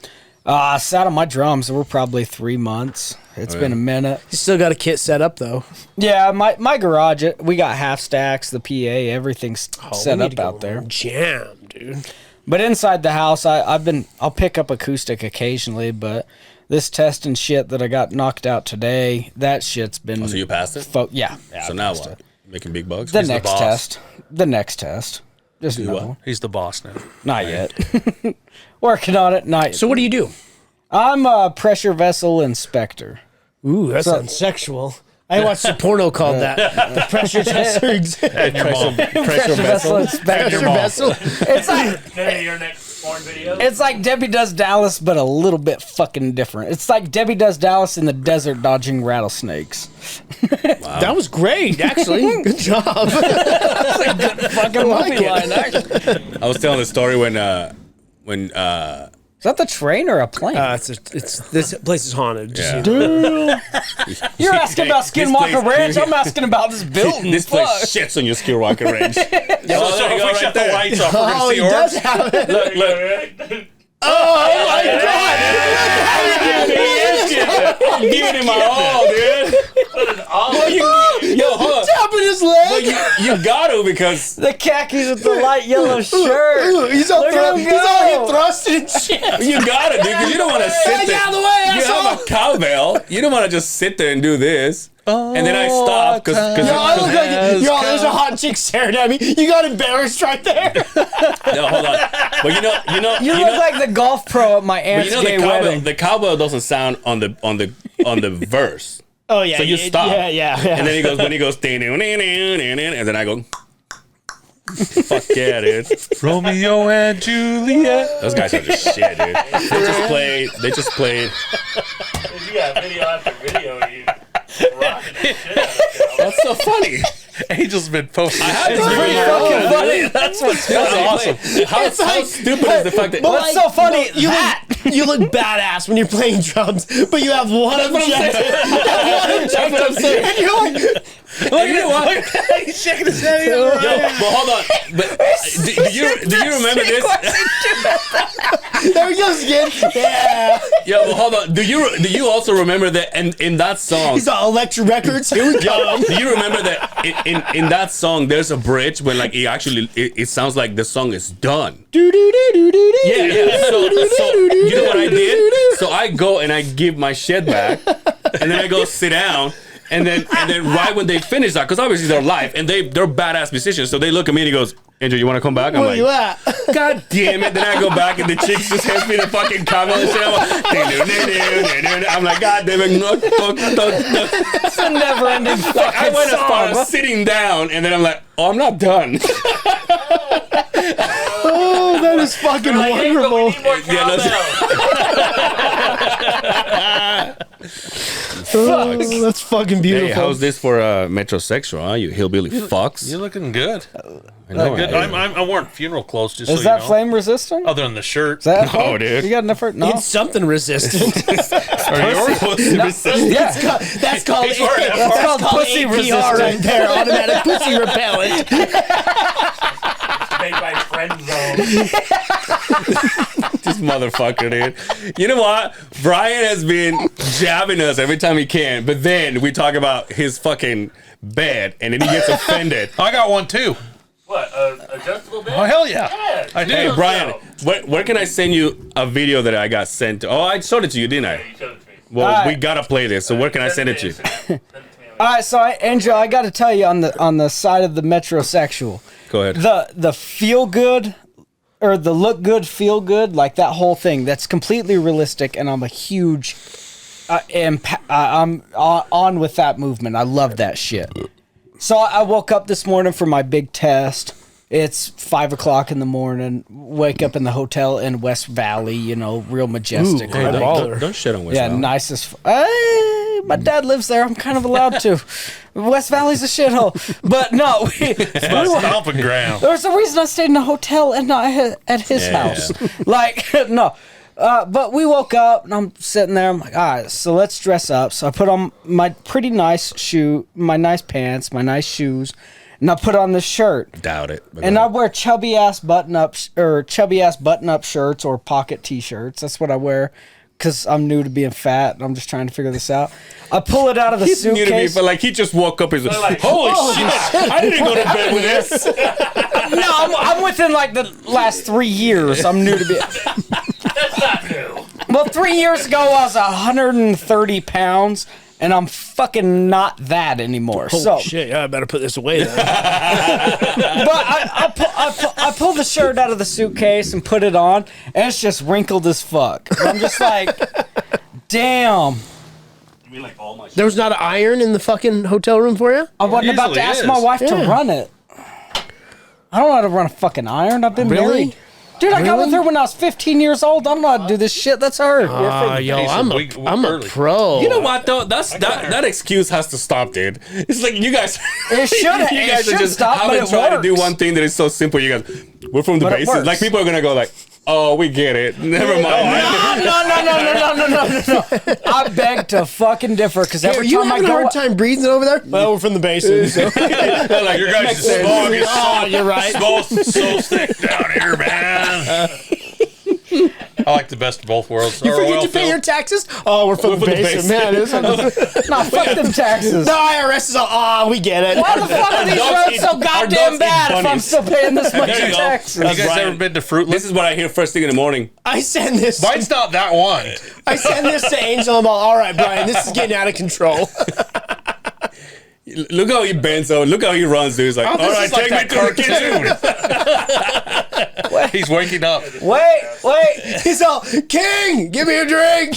sat on my drums. We're probably 3 months. It's been a minute. You still got a kit set up though. Yeah, my garage. We got half stacks, the PA, everything's set We up need to out go there. Jam, dude. But inside the house, I'll pick up acoustic occasionally. But this test and shit that I got knocked out today, that shit's been. Oh, so you passed it? Yeah. So now what? Making big bucks? The the next boss. test. The next test. Just what? no. He's the boss now. Not yet. Working on it. Not. So what do you do? I'm a pressure vessel inspector. Ooh, that sounds sexual. I watched a porno called that. The pressure tester. And your mom. Pressure vessel inspector. Pressure vessel. It's like None of your next porn videos. it's like Debbie Does Dallas, but a little bit fucking different. It's like Debbie Does Dallas in the desert dodging rattlesnakes. That was great, actually. Good job. Fucking movie line. I was telling the story when Is that the train or a plane? It's this place is haunted. Just Yeah. so you know. You're asking about this Skinwalker place- Ranch. I'm asking about this building. this place Fuck. shits on your Skywalker Range. So if we shut the lights off, we're Oh, gonna he see does orbs. have it. Look, look. Oh my god! I'm giving him my all, dude. Yo, hold on. Tapping his But leg. you got to because The khakis with the light yellow shirt. He's all Look at him he's all go. hip thrusted and shit. you got to, dude, because you don't want to sit there. Get out of the way, You have asshole. a cowbell. You don't want to just sit there and do this. And then I stop because Yo, I look like yo. There's a hot chick staring at me. You got embarrassed right there. no, hold on. But you know, You look like the golf pro at my but aunt's you know gay the cowbell. wedding. The cowbell doesn't sound on the verse. Oh yeah. So you stop. Yeah. And then when he goes, and then I go. Fuck yeah, dude. Romeo and Juliet. Those guys are just shit, dude. They just played. You got video after video. You rocking the shit out of it. That's so funny. Angel's been posting. It's pretty fucking funny. That's what's That's funny. awesome. How stupid is the fact that What's so funny? You look badass when you're playing drums, but you have one objective. That's what I'm saying. And you're like, You know what? he's shaking his head. Yo, but hold on. But do you remember this? There he goes again. Yeah. Yeah, but hold on. Do you also remember that in that song? He's on Electric Records. Here we go. Do you remember that in that song there's a bridge when like it sounds like the song is done. Yeah. So you know what I did? So I go and I give my shit back, and then I go sit down. And then right when they finish that, because obviously they're live and they're badass musicians, so they look at me and he goes, Angel, you want to come back? I'm Where like, you at? God damn it. Then I go back and the chicks just hands me the fucking camera and shit. I'm like, God damn it. No. It's a never-ending fucking I went as far song. as sitting down and then I'm like, oh, I'm not done. Oh, that is fucking Like, hey, but we wonderful. need more cowbell. Oh, that's fucking beautiful. Hey, how's this for metrosexual, huh? You hillbilly fucks. You're looking good. I know, Good. right? I'm wearing funeral clothes just Is so that you know. flame resistant? Other than the shirt. Is that No, dude. You got enough for no? It's something resistant. Are yours? Yeah. That's called He's wearing that that's called called pussy APR resistant. right there. Automatic pussy repellent. Make my friend zone. This motherfucker, dude. You know what? Brian has been jabbing us every time he can, but then we talk about his fucking bed, and then he gets offended. I got one too. What? Adjustable bed? Oh hell yeah! Yeah. I do. Hey, Brian, where can I send you a video that I got sent to? Oh, I showed it to you, didn't I? You showed it to me. Well, Alright. we gotta play this, so where can I send it to you? Send it to me on All right, so Angel, I got to tell you on the side of the metrosexual, Go ahead. the feel good or the look good, feel good, like that whole thing. That's completely realistic, and I'm a huge, I'm on with that movement. I love that shit. So I woke up this morning for my big test. It's 5 o'clock in the morning. Wake up in the hotel in West Valley. You know, real majestic. Hey, right? Don't shit on West Yeah, Valley. nice as my dad lives there. I'm kind of allowed to. West Valley's a shithole. But no, My stomping ground. there was a reason I stayed in a hotel and not at his house. Like, no. But we woke up and I'm sitting there. I'm like, all right, so let's dress up. So I put on my pretty nice my nice pants, my nice shoes, and I put on this shirt. Doubt it. but And go I ahead. wear chubby ass button up shirts or pocket t-shirts. That's what I wear because I'm new to being fat and I'm just trying to figure this out. I pull it out of the He's new to me, suitcase. but like he just woke up and he's like, holy shit, I didn't go to bed with this. No, I'm within like the last 3 years. I'm new to be. That's not new. Well, 3 years ago I was 130 pounds, and I'm fucking not that anymore. Holy so, shit! Yeah, I better put this away then. but I pull the shirt out of the suitcase and put it on, and it's just wrinkled as fuck. And I'm just like, damn. You mean like all my There was not an iron in the fucking hotel room for you? I wasn't about to Usually ask is. my wife to Yeah. run it. I don't know how to run a fucking iron. I've been Really? married. Dude, I got with her when I was 15 years old. I don't know how to do this shit. That's her. Yo, Hey, so I'm we a early. pro. You know what though? That excuse has to stop, dude. It's like you guys. It should- you it guys should are just stop, but haven't it tried to do works. one thing that is so simple. You guys, we're from the But it bases. works. Like people are gonna go like, oh, we get it. Never mind. No. I beg to fucking differ because Are every you time I having a go, hard time breathing over there? Well, we're from the basin. So. They're like, Your guys' smog is Oh, you're right. so thick down here, man. I like the best of both worlds. You Our forget oil to pay field- your taxes? Oh, we're from the basin. Man, nah, fuck them taxes. the IRS is all, we get it. Why the fuck are these dogs roads eat- so our goddamn dogs eat bad if I'm bunnies. still paying this much There in you go. taxes? You guys Brian. ever been to Fruit This Loops? is what I hear first thing in the morning. I send this. Mine's not that one. I send this to Angel. I'm all right, Brian. This is getting out of control. Look how he bends over. Look how he runs, dude. He's like, all This right, is like take me that to the kitchen. He's waking up. Wait. He's all, King, give me a drink.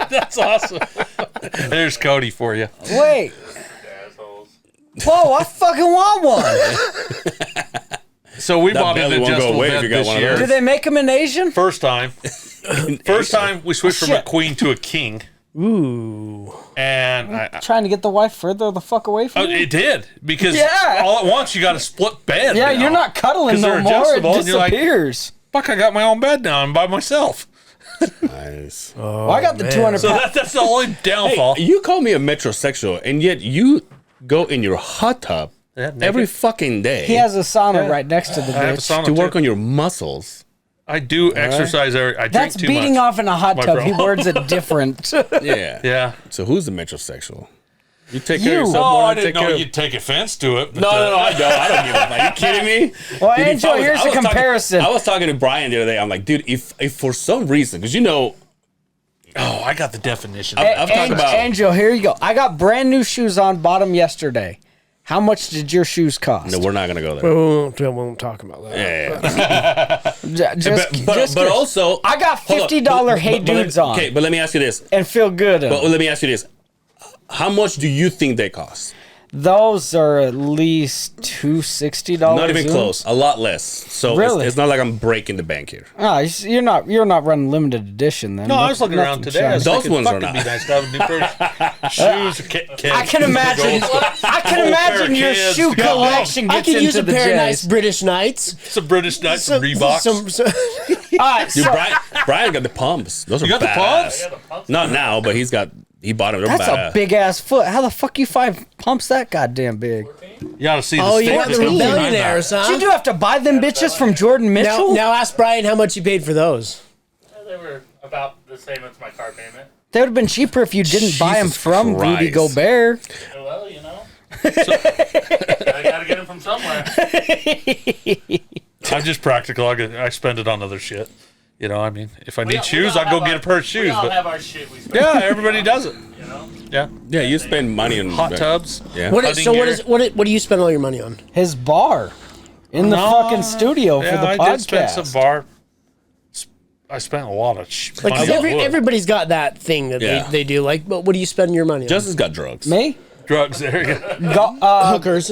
That's awesome. There's Cody for you. Wait. assholes. Whoa, I fucking want one. So we bought an belly won't go adjustable away if bed you got this one of year. Do they make them in Asian? First time. First time we switched from a Shit. queen to a king. Ooh. And Trying to get the wife further the fuck away from you? it did. Because Yeah. all at once you got a split bed. Yeah, now. you're not cuddling 'Cause no they're more. It adjustable, and you're like, disappears. Fuck, I got my own bed now. I'm by myself. Nice. Well, I got the man. 200 So pound. that's the only downfall. Hey, you call me a metrosexual, and yet you go in your hot tub Yeah, naked. every fucking day He has a sauna right next to the I have a bitch. sauna to work too. on your muscles. I do exercise. I drink That's too beating much. off in a hot My tub. bro. He words it different. Yeah. Yeah. So who's the metrosexual? You take care You. of yourself. Oh, more I than didn't take know care of- you'd take offense to it. But, No, I don't. I don't give a fuck. Are you kidding me? Well, Dude, if Angel, I was- here's I the was talking- comparison. I was talking to Brian the other day. I'm like, dude, if for some reason, because Oh, I got the definition. I've talked about. Angel, here you go. I got brand new shoes on, bought them yesterday. How much did your shoes cost? No, we're not gonna go there. We won't talk about that. Yeah. Just But also, I got hold on. $50 Hey But let me- Dudes on. Okay, but let me ask you this. and feel good. But let me ask you this. How much do you think they cost? Those are at least $260. Not even close. A lot less. So Really? it's not like I'm breaking the bank here. Ah, you're not running limited edition then. no, I was looking around Nothing today. I was Those thinking, ones fuck, are it'd not. be nice to have a new pair of shoes. I can imagine. I can imagine your kids shoe to go. collection I gets could into use a the pair of J's. nice British Knights. Some British Knights, some Reeboks. All right, Dude, so Brian got the pumps. Those are You got the badass. pumps? Not now, but he bought them. They're that's a badass. big ass foot. How the fuck you find pumps that goddamn big? You ought to see the Oh, you stick got that's the going behind billionaires, that. Did huh? you have to buy them bitches from Jordan Mitchell? Now ask Brian how much you paid for those. They were about the same as my car payment. They would have been cheaper if you didn't buy them Jesus from Rudy Christ. Gobert. Well, you know. I gotta get them from somewhere. I'm just practical. I spend it on other shit. You know, I mean, if I need We shoes, all I'll go have get a pair of We shoes. all But have our shit we spend. yeah, everybody does it. You know. Yeah, Yeah, you spend money on hot tubs. Yeah. What Hunting so gear. what do you spend all your money on? His bar in the No, fucking studio Yeah, for the I podcast. did spend some bar. I spent a lot of Like money on wood. everybody's got that thing that Yeah. they do. Like, but what do you spend your money on? Justin's got drugs. Me? drugs. There you go. Hookers.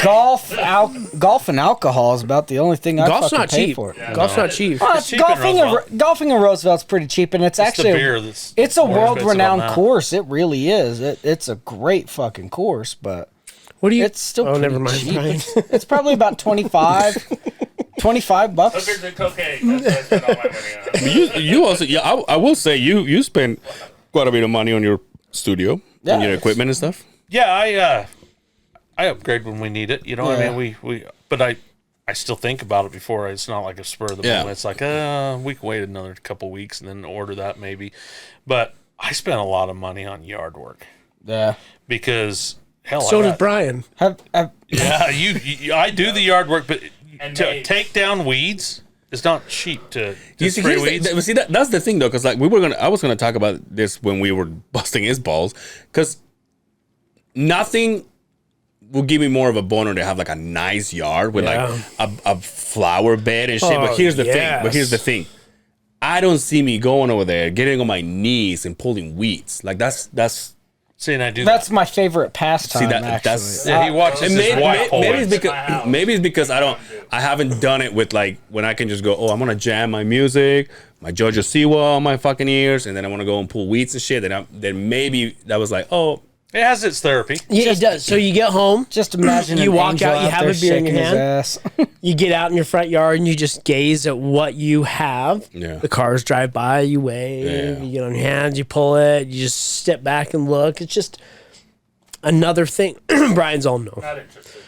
Golf and alcohol is about the only thing I Golf's fucking not pay cheap. for. Golf's not cheap. Well, It's cheap in golfing in Roosevelt's pretty cheap, and it's It's actually the beer that's it's a more expensive world-renowned on that. course. It really is. It's a great fucking course, but What do you? it's still Oh, pretty never mind, cheap. Brian. It's probably about 25 bucks. Hookers and cocaine. That's what I spend all my money on. You also, yeah, I will say you spend quite a bit of money on your studio Yeah, and your it's- equipment and stuff. Yeah, I upgrade when we need it. You know, Yeah. I mean, but I still think about it before. It's not like a spur of the Yeah. moment. It's like, we can wait another couple weeks and then order that maybe. But I spend a lot of money on yard work Yeah. because hell, So I does got- Brian. Yeah, I do the yard work, but And to Nate. take down weeds is not cheap to You see, spray here's weeds. that's the thing though, because like I was gonna talk about this when we were busting his balls, because nothing will give me more of a boner to have like a nice yard with Yeah. like a flower bed and shit. Oh, but here's the thing. yes. But here's the thing. I don't see me going over there, getting on my knees and pulling weeds. Like that's See, and I do That's that. my favorite pastime. See, that- actually. that's- Yeah, he watches and his maybe, wife pull maybe it's weeds. because maybe it's because I haven't done it with like when I can just go, oh, I'm gonna jam my music, my Jojo Siwa on my fucking ears, and then I want to go and pull weeds and shit. Then maybe that was like, oh, It has its therapy. Yeah, it does. So you get home, Just imagine You an walk angel out, you have there a beer in your shaking his hand. ass. you get out in your front yard, and you just gaze at what you have. Yeah. The cars drive by, you wave, Yeah. you get on your hands, you pull it, you just step back and look. It's just another thing. Brian's all no. Not interested.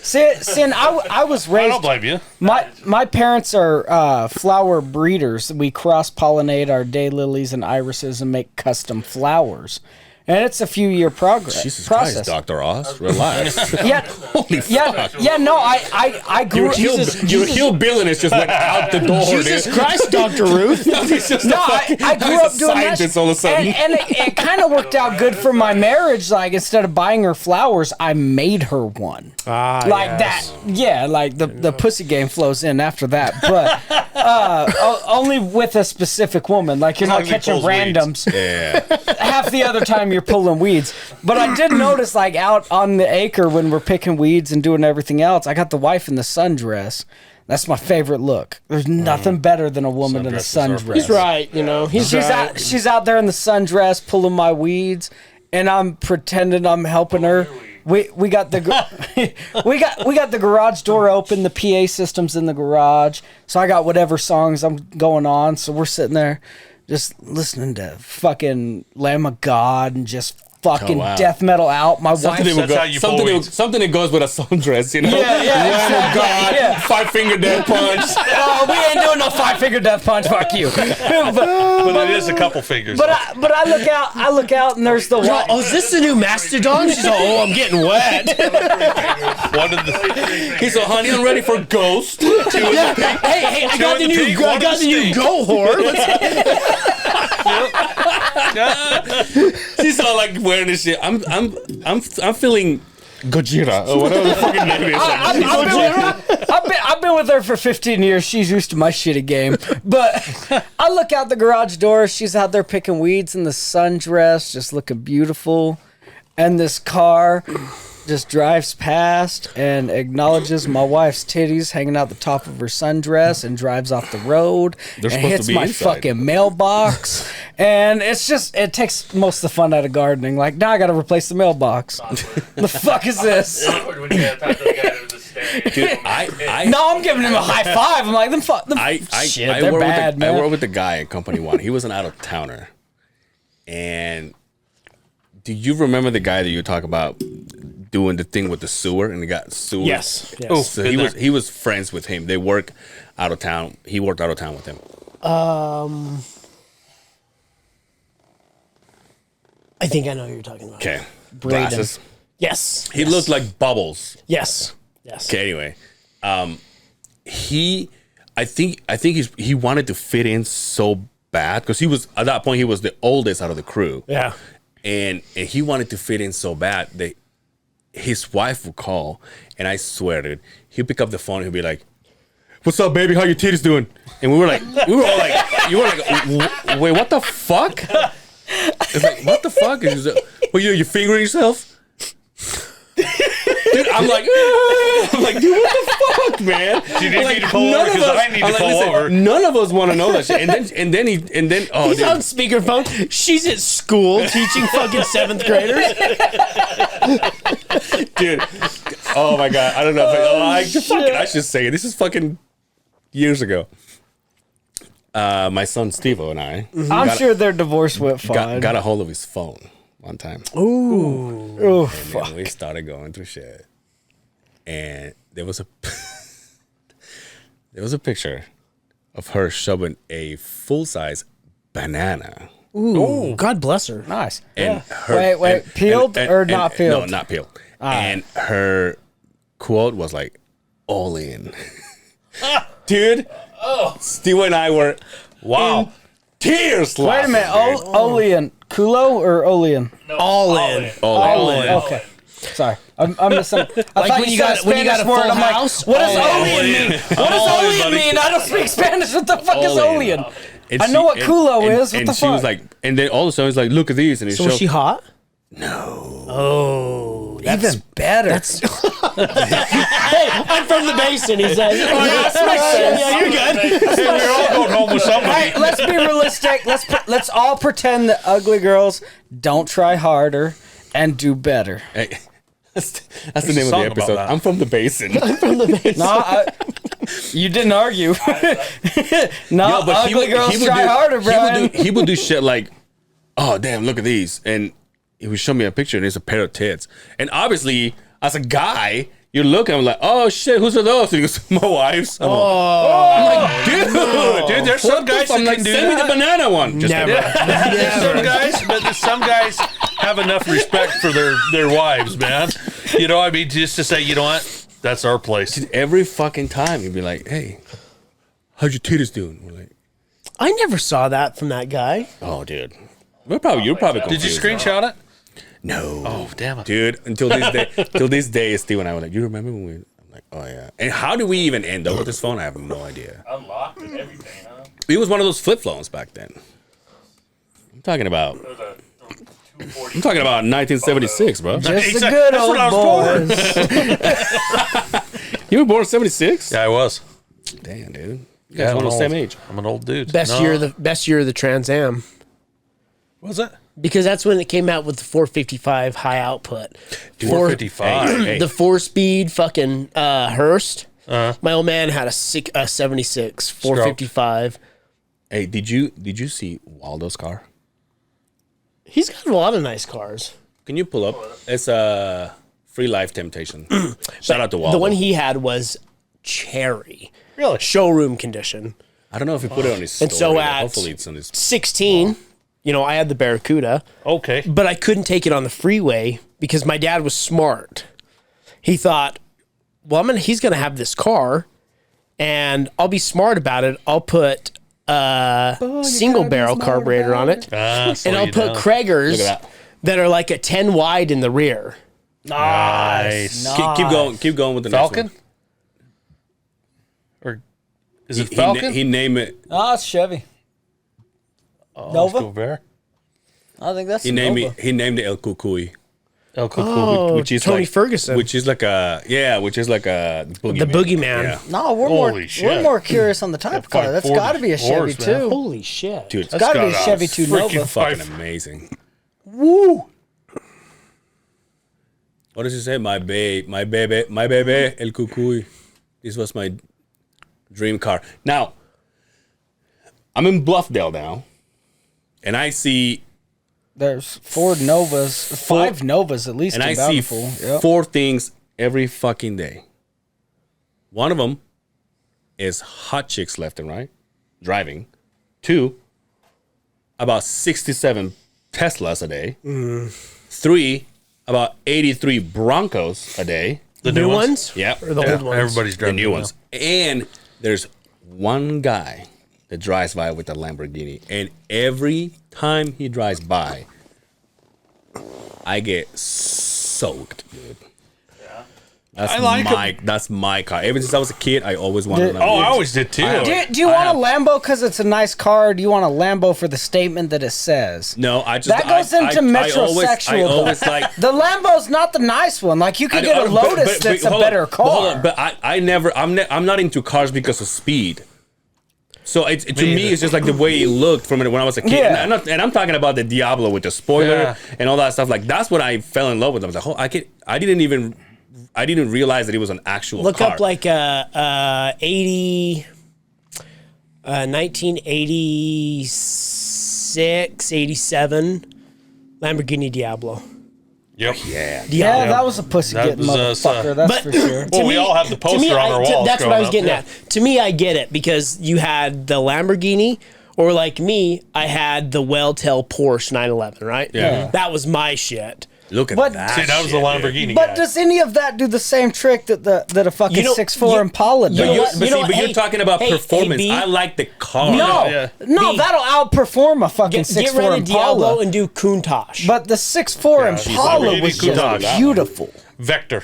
See, and I was I raised. don't blame you. My parents are flower breeders. We cross pollinate our daylilies and irises and make custom flowers, and it's a few year process. Jesus process. Christ, Dr. Oz, relax. Yeah, Holy yeah, fuck. yeah. No, I grew. Your heel billiness just went out the door. Jesus dude. Christ, Dr. Ruth. He's just No, a fucking, I grew he's up a doing that. scientist all of a sudden. And it kind of worked out good for my marriage. Like, instead of buying her flowers, I made her one. Like that. Yeah, like the pussy game flows in after that. But only with a specific woman. Like, you're long not as he catching pulls weeds. randoms. yeah. Half the other time, you're you're pulling weeds. But I did notice, like, out on the acre when we're picking weeds and doing everything else, I got the wife in the sundress. That's my favorite look. There's nothing better than a woman in a sundress. He's right, you know. She's out there in the sundress pulling my weeds, and I'm pretending I'm helping her. We got the we got the garage door open. The PA system's in the garage, so I got whatever songs I'm going on. So we're sitting there, just listening to fucking Lamb of God and just fucking death metal out. My wife. Something that goes with a sundress, you know. Lamb of God, 5-finger death punch. Oh, we ain't doing no 5-finger death punch. Fuck you. But it is a couple fingers. But I look out, and there's the wife. Oh, is this the new Mastodon? She's like, oh, I'm getting wet. He's like, honey, I'm ready for Ghost. Hey, I got the new Go whore. She's all like wearing this shit. I'm feeling Gojira or whatever the fucking name is. I've been with her for 15 years. She's used to my shitty game. But I look out the garage door. She's out there picking weeds in the sundress, just looking beautiful. And this car just drives past and acknowledges my wife's titties hanging out the top of her sundress and drives off the road and hits my fucking mailbox. And it's just, it takes most of the fun out of gardening. Like, now I got to replace the mailbox. The fuck is this? Dude, No, I'm giving him a high five. I'm like, they're bad, man. I worked with the guy at Company One. He was an out-of-towner. And do you remember the guy that you talk about doing the thing with the sewer and he got sewer? Yes. Oh, so he was friends with him. They work out of town. He worked out of town with him. I think I know who you're talking about. Okay. Braden. Glasses. Yes. He looked like Bubbles. Yes. Okay, anyway. I think he wanted to fit in so bad because he was, at that point, he was the oldest out of the crew. Yeah. And he wanted to fit in so bad that his wife would call, and I swear, dude, he'd pick up the phone and he'd be like, "What's up, baby? How your titties doing?" And we were all like, you were like, "Wait, what the fuck?" It's like, what the fuck? And he's like, "Well, you fingering yourself?" Dude, I'm like, dude, what the fuck, man? You didn't need to pull over because I need to pull over. None of us want to know that shit. And then he's dude. On speakerphone. She's at school teaching fucking 7th graders. Dude, oh my god, I don't know. I should say it. This is fucking years ago. My son Steve-O and I. I'm sure their divorce went fine. Got a hold of his phone one time. Oh, And fuck. then we started going through shit. And there was a picture of her shoving a full-size banana. Ooh, God bless her. Nice. And Wait, peeled or not peeled? No, not peeled. And her quote was like, "All in." Dude, Steve and I were in tears. Wait a minute. Olean. Kulo or Olean? No, All in. All in. Okay. Sorry. I'm missing. I Like thought when you you said got- when you got a Spanish word. full I'm like, house? what does All Olean in. mean? What does All in, Olean buddy. mean? I don't speak Spanish. What the fuck is Olean. Olean? And I know what culo is. What and the she was fuck? like, and then all of a sudden, he's like, "Look at these." And he So showed. was she hot? No. Oh, Even better. Hey, I'm from the basin, he says. Yeah, you're good. Hey, we're all going home with somebody. Hey, let's be realistic. Let's all pretend that ugly girls don't try harder and do better. Hey, that's the name a of the song about episode. that. I'm from the basin. No, you didn't argue. No, but ugly girls try harder, bro. He would do shit like, "Oh damn, look at these," and he would show me a picture, and it's a pair of tits. And obviously, as a guy, you're looking, I'm like, "Oh shit, whose are those?" And he goes, "My wife's." I'm like, Dude, there's some guys that I'm like, can do "Send me the that. banana one." Just Never. There's some guys have enough respect for their wives, man. You know, I mean, just to say, you know what? That's our place. every fucking time, he'd be like, "Hey, how's your titties doing?" We're like, I never saw that from that guy. "Oh, dude, you're probably Did you confused. screenshot it? No. Oh, damn it. Dude, until this day, Steve and I were like, "You remember when we?" I'm like, "Oh yeah." And how do we even end up with this phone? I have no idea. Unlocked and everything, huh? It was one of those flip phones back then. I'm talking about. It was a I'm talking about 1976, bro. Just the Exactly. good That's old what I was boys. You were born in 76? Yeah, I was. Damn, dude. You Yeah, guys I'm are an the same old- age. I'm an old dude. Best year of the Trans Am. Was it? Because that's when it came out with the 455 high output. 455. Hey. The 4-speed fucking Hearst. My old man had a 76 455. Hey, did you see Waldo's car? He's got a lot of nice cars. Can you pull up? It's a Free Life Temptation. Shout out to Waldo. The one he had was cherry. Really? Showroom condition. I don't know if he put it on his story. And so but at hopefully it's on his. 16, I had the Barracuda, Okay. but I couldn't take it on the freeway because my dad was smart. He thought, well, he's going to have this car and I'll be smart about it. I'll put single barrel carburetor on it. And I'll put Krager's Look at that are like a 10 wide in the rear. Nice. Keep going with the Falcon? next Or is one. it Falcon? He named it. Oh, it's Chevy. Nova? Let's go Bear. I think that's He named it El Cucuy, El Cuckoo. Oh, which is Tony like, Ferguson. which is like a boogeyman. The boogeyman. Yeah. No, we're Holy shit. we're more curious on the type of car. like That's 40 got to be a Chevy horse, man. too. Holy shit. Dude, It's got to be a got a Chevy 2 freaking Nova. fire- fucking amazing. Woo. What does he say? My baby, El Cucuy. This was my dream car. Now, I'm in Bluffdale now, and I see There's Ford Novas, 5 Novas at least. and in I see Bountiful. Yep. 4 things every fucking day. One of them is hot chicks left and right driving. 2, about 67 Teslas a day. 3, about 83 Broncos a day. The New ones? Yep. Or the Yeah, old ones? everybody's The driving new them ones. And there's one guy that drives by with a Lamborghini. And every time he drives by, I get soaked, dude. That's my car. Ever since I was a kid, I always wanted a now. Lamborghini. Oh, I always did too. Do you want a Lambo because it's a nice car, or do you want a Lambo for the statement that it says? No, I just That goes into metrosexual, I always though. like. The Lambo's not the nice one. Like you could get a Lotus that's a hold on, better but hold car. on, but I'm not into cars because of speed. So to me, it's just like the way it looked from it when I was a kid. Yeah. And I'm talking about the Diablo with the spoiler Yeah. and all that stuff. Like that's what I fell in love with. I was like, oh, I didn't realize that it was an actual Look car. up like 1986, 87 Lamborghini Diablo. Yep. yeah. yeah, that was a pussy That getting was us, motherfucker. That's But- for sure. Well, we all have the poster on our walls. That's what I was growing getting up, at. To me, I get it because you had the Lamborghini, or like me, I had the Welltail Porsche 911, right? Yeah. That was my shit. Look at But- that. See, that was the shit, Lamborghini dude. But guy. does any of that do the same trick that a fucking You know, 6'4" you- Impala does? you know You're, what? but see, but hey, you're talking about hey, performance. B. I like the car. No, Yeah. no, B. that'll outperform a fucking Get 6'4" rid of Diablo Impala. and do Countach. But the 6'4" Impala Lamborghini was Countach. just beautiful. Vector.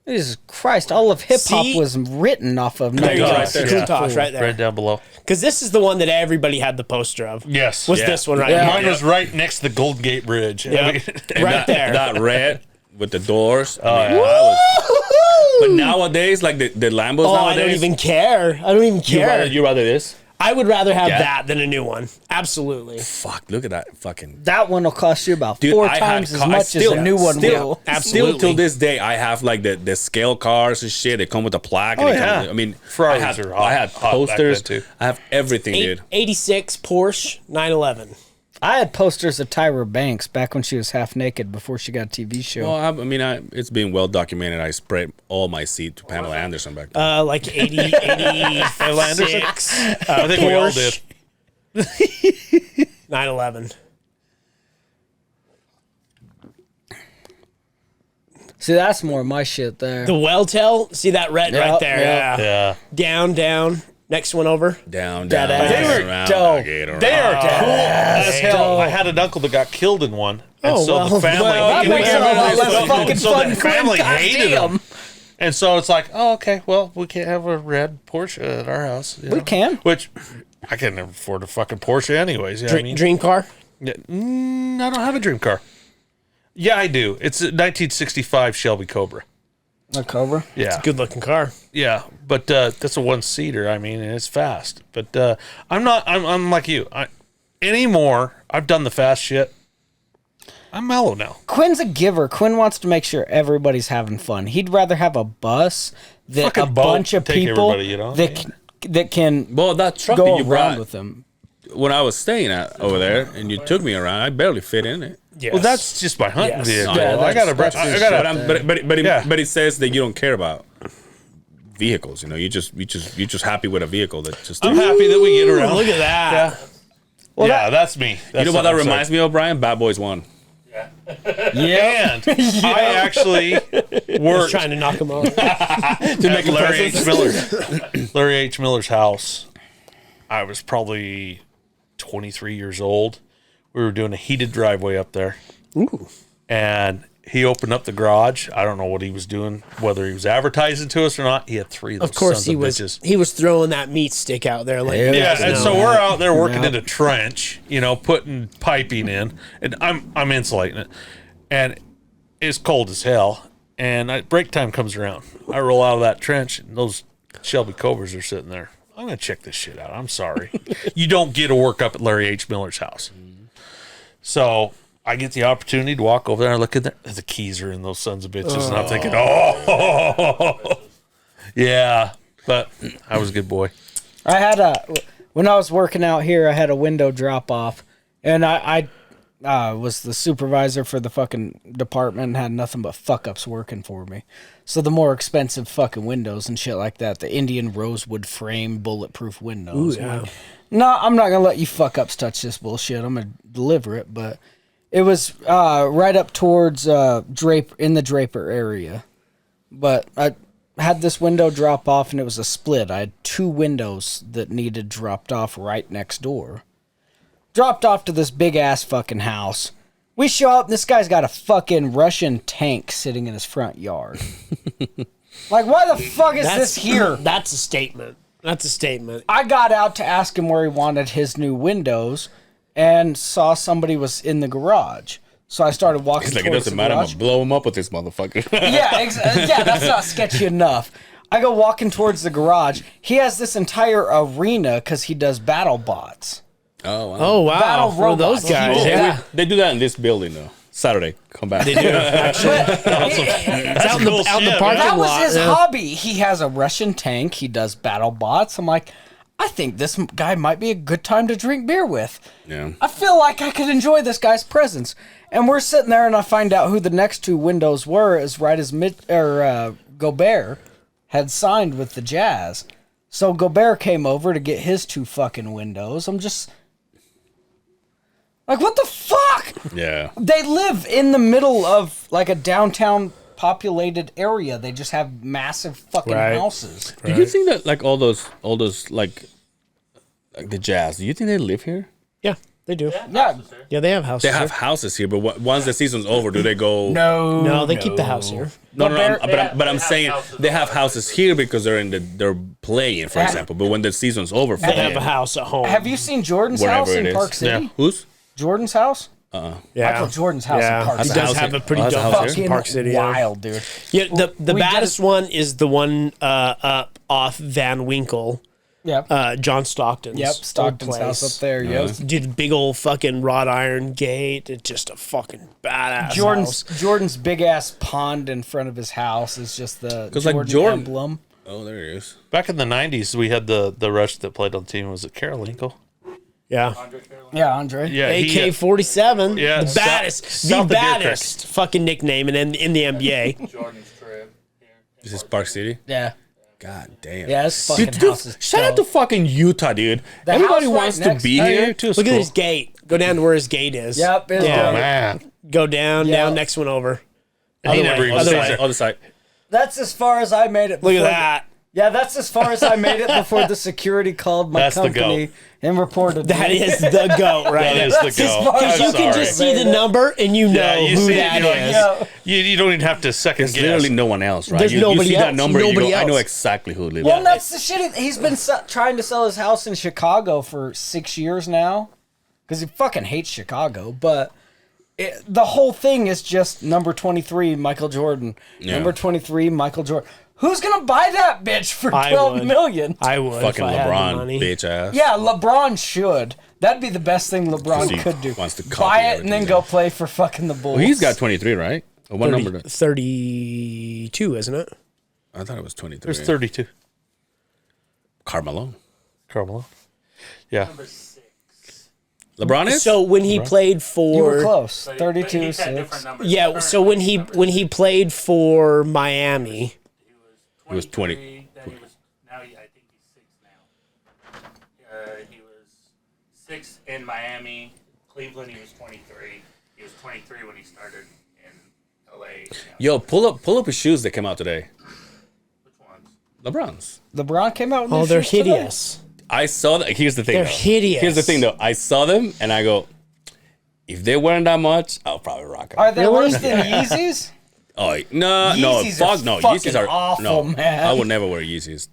Jesus Christ, all of hip hop See? was written off of there you go. right there. Countach right there. Right down below. Because this is the one that everybody had the poster of. Yes. Was Yeah. this one right Yeah. here. Mine was right next to the Golden Gate Bridge. Yep. And right there. That red with the doors. Oh, I mean, yeah. I was- but nowadays, like the Lambos Oh, nowadays. I don't even care. I don't even care. You rather this? I would rather have Yeah. that than a new one. Absolutely. Fuck! Look at that fucking. That one will cost you about Dude, 4 I had times as car- much as a new one will. Absolutely. Still till this day, I have like the scale cars and shit. They come with a plaque. And Oh, they come yeah. with, I mean, Ferraris I had, are hot- I had hot back posters. then, too. I have everything, dude. 86 Porsche 911. I had posters of Tyra Banks back when she was half naked before she got a TV show. Well, I mean, it's been well documented. I sprayed all my seat to Pamela Anderson back then. Like 86. I think we all did. 911. See, that's more my shit there. The Welltail, see that red Yep, right there? yep. Yeah. Yeah. Down, down. Next one over. Down, That down, ass. down, They were around, dope. back, around. They are cool as hell. dope. I had an uncle that got killed in one. And Oh, so well, the family that hated makes it a lot less him. fucking So fun. the family Quinn, hated goddamn. him. And so it's like, oh, okay, well, we can't have a red Porsche at our house. you We know? can. Which I can't afford a fucking Porsche anyways. You know what I mean? Dream car. Yeah, I don't have a dream car. Yeah, I do. It's a 1965 Shelby Cobra. A Cobra? Yeah, Good looking car. yeah, but that's a one-seater. I mean, and it's fast. But I'm not. I'm like you. Anymore. I've done the fast shit. I'm mellow now. Quinn's a giver. Quinn wants to make sure everybody's having fun. He'd rather have a bus that Fucking a boat, bunch of take people everybody, you know? that can Well, that truck that go you around brought with them. when I was staying over there, and you took me around, I barely fit in it. Yes. Well, that's just my hunting Yes. vehicle. Yeah, I got that's I his got But Yeah. but it says that you don't care about vehicles. You know, you're just happy with a vehicle that just. I'm happy that we get around. Look at that. Yeah, that's me. You know what that reminds me of, Brian? Bad Boys 1. Yeah. And I actually I was worked trying to knock him off. at Larry H. Miller's. Larry H. Miller's house. I was probably 23 years old. We were doing a heated driveway up there. Ooh. And he opened up the garage. I don't know what he was doing, whether he was advertising to us or not. He had three of those Of course sons he of was. bitches. He was throwing that meat stick out there, like Yeah, and so we're out there working Yeah. in a trench, you know, putting piping in, and I'm insulating it, and it's cold as hell. And break time comes around. I roll out of that trench, and those Shelby Cobras are sitting there. I'm gonna check this shit out. I'm sorry, you don't get to work up at Larry H. Miller's house. So I get the opportunity to walk over there and look in there. The keys are in those sons of bitches, and I'm thinking, oh, yeah. But I was a good boy. I had when I was working out here, I had a window drop off, and I was the supervisor for the fucking department and had nothing but fuck ups working for me. So the more expensive fucking windows and shit like that, the Indian rosewood frame bulletproof windows. Ooh, yeah. I'm like, no, I'm not gonna let you fuck ups touch this bullshit. I'm gonna deliver it, but it was right up towards in the Draper area. But I had this window drop off, and it was a split. I had two windows that needed dropped off right next door. Dropped off to this big ass fucking house. We show up, and this guy's got a fucking Russian tank sitting in his front yard. Like, why the fuck is this here? That's a statement. That's a statement. I got out to ask him where he wanted his new windows, and saw somebody was in the garage. So I started walking He's like, it towards doesn't the matter. I'm garage. gonna blow him up with this motherfucker. Yeah, that's not sketchy enough. I go walking towards the garage. He has this entire arena because he does battle bots. Oh, wow. Oh wow, Battle for those robots. guys. People- Yeah. They do that in this building, though. Saturday, come back. They do. Actually, But it's out in the, cool out in the shit, parking that was lot. his yeah. hobby. He has a Russian tank. He does battle bots. I'm like, I think this guy might be a good time to drink beer with. Yeah. I feel like I could enjoy this guy's presence. And we're sitting there, and I find out who the next two windows were. Is right as Gobert had signed with the Jazz. So Gobert came over to get his two fucking windows. I'm just like, what the fuck? Yeah. They live in the middle of like a downtown populated area. They just have massive fucking Right. houses. Do you think that like all those like the Jazz? Do you think they live here? Yeah, they do. Yeah. Yeah, they have houses. They have here. houses here, but once the season's over, do they go? No, they keep the house here. No, Gobert- but I'm have saying houses they all have over. houses here because they're playing, for Yeah. example. But when the season's over, for They have a them, house at home. Have you seen Jordan's wherever house it in is. Park City? Yeah. Who's? Jordan's house? Yeah. Michael Jordan's house in Park He City. does house have here? a pretty Oh, that's a dope house house here? in Park City. Yeah. Wild, dude. Yeah, the We baddest did- one is the one up off Van Winkle, Yep. John Stockton's. Yep. old Stockton's place. house up there. Yep. Dude, big old fucking wrought iron gate. It's just a fucking badass Jordan's house. Jordan's big ass pond in front of his house is just the 'Cause, like, Jordan Jordan- emblem. Oh, there he is. Back in the 90s, we had the rush that played on the team. Was it Carolinkle? Yeah. Yeah, Andre. Yeah, he- AK-47. Yeah, the baddest. south the of Deer Creek. baddest fucking nickname in the NBA. Jordan's crib. Is this Park City? Yeah. God damn. Yeah, this fucking house is shout out to dope. fucking Utah, dude. The Everybody house right wants to next- be Oh, here. yeah. Too, it's Look at cool. his gate. Go down to where his gate is. Yep. It's Yeah. Oh, great. man. Go down, Yeah. next one over. And he Other never way, even other says way. it. Other side. That's as far as I made it. Look at before- that. Yeah, that's as far as I made it before the security called my That's the company goat. and reported That me. is the goat right That there. is the That's as goal. far as Because you can just see the number and you know Yeah, you who see it, that you're like, is. Yeah. You don't even have to second There's guess. literally no one else, right? There's you nobody see that else. number, you Nobody go, I know else. exactly who lives Well, there. that's the shit. He's been trying to sell his house in Chicago for 6 years now. because he fucking hates Chicago. But the whole thing is just number 23, Michael Jordan. Yeah. Number 23, Michael Jordan. Who's gonna buy that bitch for $12 million? I would. Fucking if I had the LeBron, money. bitch ass. Yeah, LeBron should. That'd be the best thing 'Cause LeBron he could do. wants to copy Buy it and then everything go else. play for fucking the Bulls. Well, he's got 23, right? Or what number? 32, isn't it? I thought it was 23. There's 32. Carmelo. Carmelo. Yeah. Number 6. LeBron is? So when he played You were for close. But 32, he's had 6. different numbers. yeah, so when he played for Miami, He was 20. Then he was, now I think he's 6 now. He was 6 in Miami. Cleveland, he was 23. He was 23 when he started in LA. Yo, pull up his shoes that came out today. Which ones? LeBron's. LeBron came out with oh, new they're shoes today? hideous. I saw that. Here's the thing. They're though. hideous. Here's the thing, though. I saw them and I go, if they weren't that much, I'll probably rock them. Are they Really? worse than Yeezys? Oh no, Yeezys are fuck no. fucking Yeezys are awful, no. man. I would never wear Yeezys.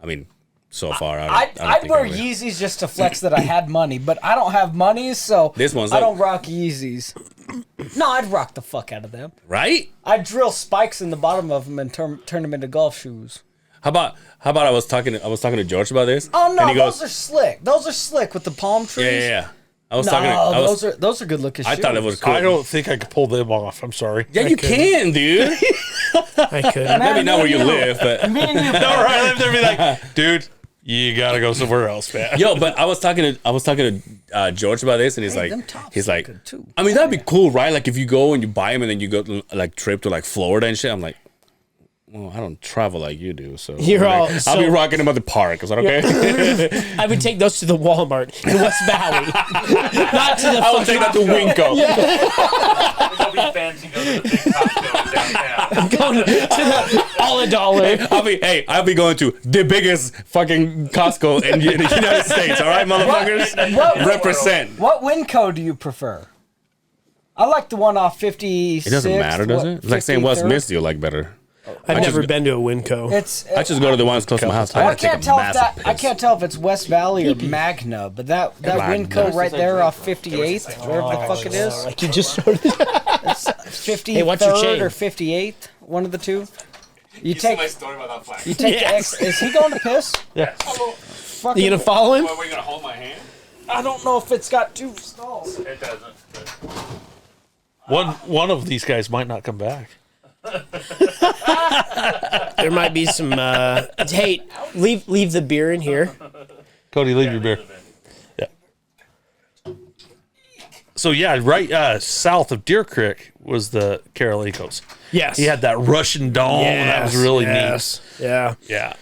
I mean, so far, I'd wear Yeezys just to flex that I had money, but I don't have money, so This one's I like- don't rock Yeezys. No, I'd rock the fuck out of them. Right? I'd drill spikes in the bottom of them and turn them into golf shoes. How about I was talking to George about this. Oh no, and he those goes, are slick. Those are slick with the palm trees. yeah. I was No, talking. those are good looking shoes. I thought it was cool. I don't think I could pull them off. I'm sorry. Yeah, you can, dude. I could. Maybe not where you live, but Me and you, No, right? I live there and be like, dude, you gotta go somewhere else, man. yo, but I was talking to George about this, and he's them like, tops he's look like, good, too. I mean, that'd be cool, right? Like if you go and you buy them, and then you go to, like trip to like Florida and shit. I'm like, well, I don't travel like you do, so You're like, all- I'll be so- rocking them at the park. Is that okay? I would take those to the Walmart in West Valley, not to the I would take that to Winco. It'll be fancy go to the big Costco downtown. going to the all a dollar. I'll be going to the biggest fucking Costco in the United States. All right, motherfuckers, What- represent. What Winco do you prefer? I like the one off 56. It doesn't matter, does it? It's like saying what's 53rd. Miss you like better. I've just never go- been to a Winco. It's I just go to the ones close to my house. I I gotta take can't a tell if massive that. I piss. can't tell if it's West Valley or Magna, but that Magna. Winco right there off 58th, wherever the fuck it is, Like you just started. 53rd what's your chain? or 58th, one of the two. You take story about that flag. you take Yes. the X. Is he going to piss? Yeah. Fucking, You gonna follow him? Are we gonna hold my hand? I don't know if it's got two stalls. It doesn't. But One of these guys might not come back. There might be some. Hey, leave the beer in here. Cody, leave your beer. Yeah. So yeah, right south of Deer Creek was the Caralicos. Yes. He had that Russian dome. That was really neat. Yeah. neat. Yeah.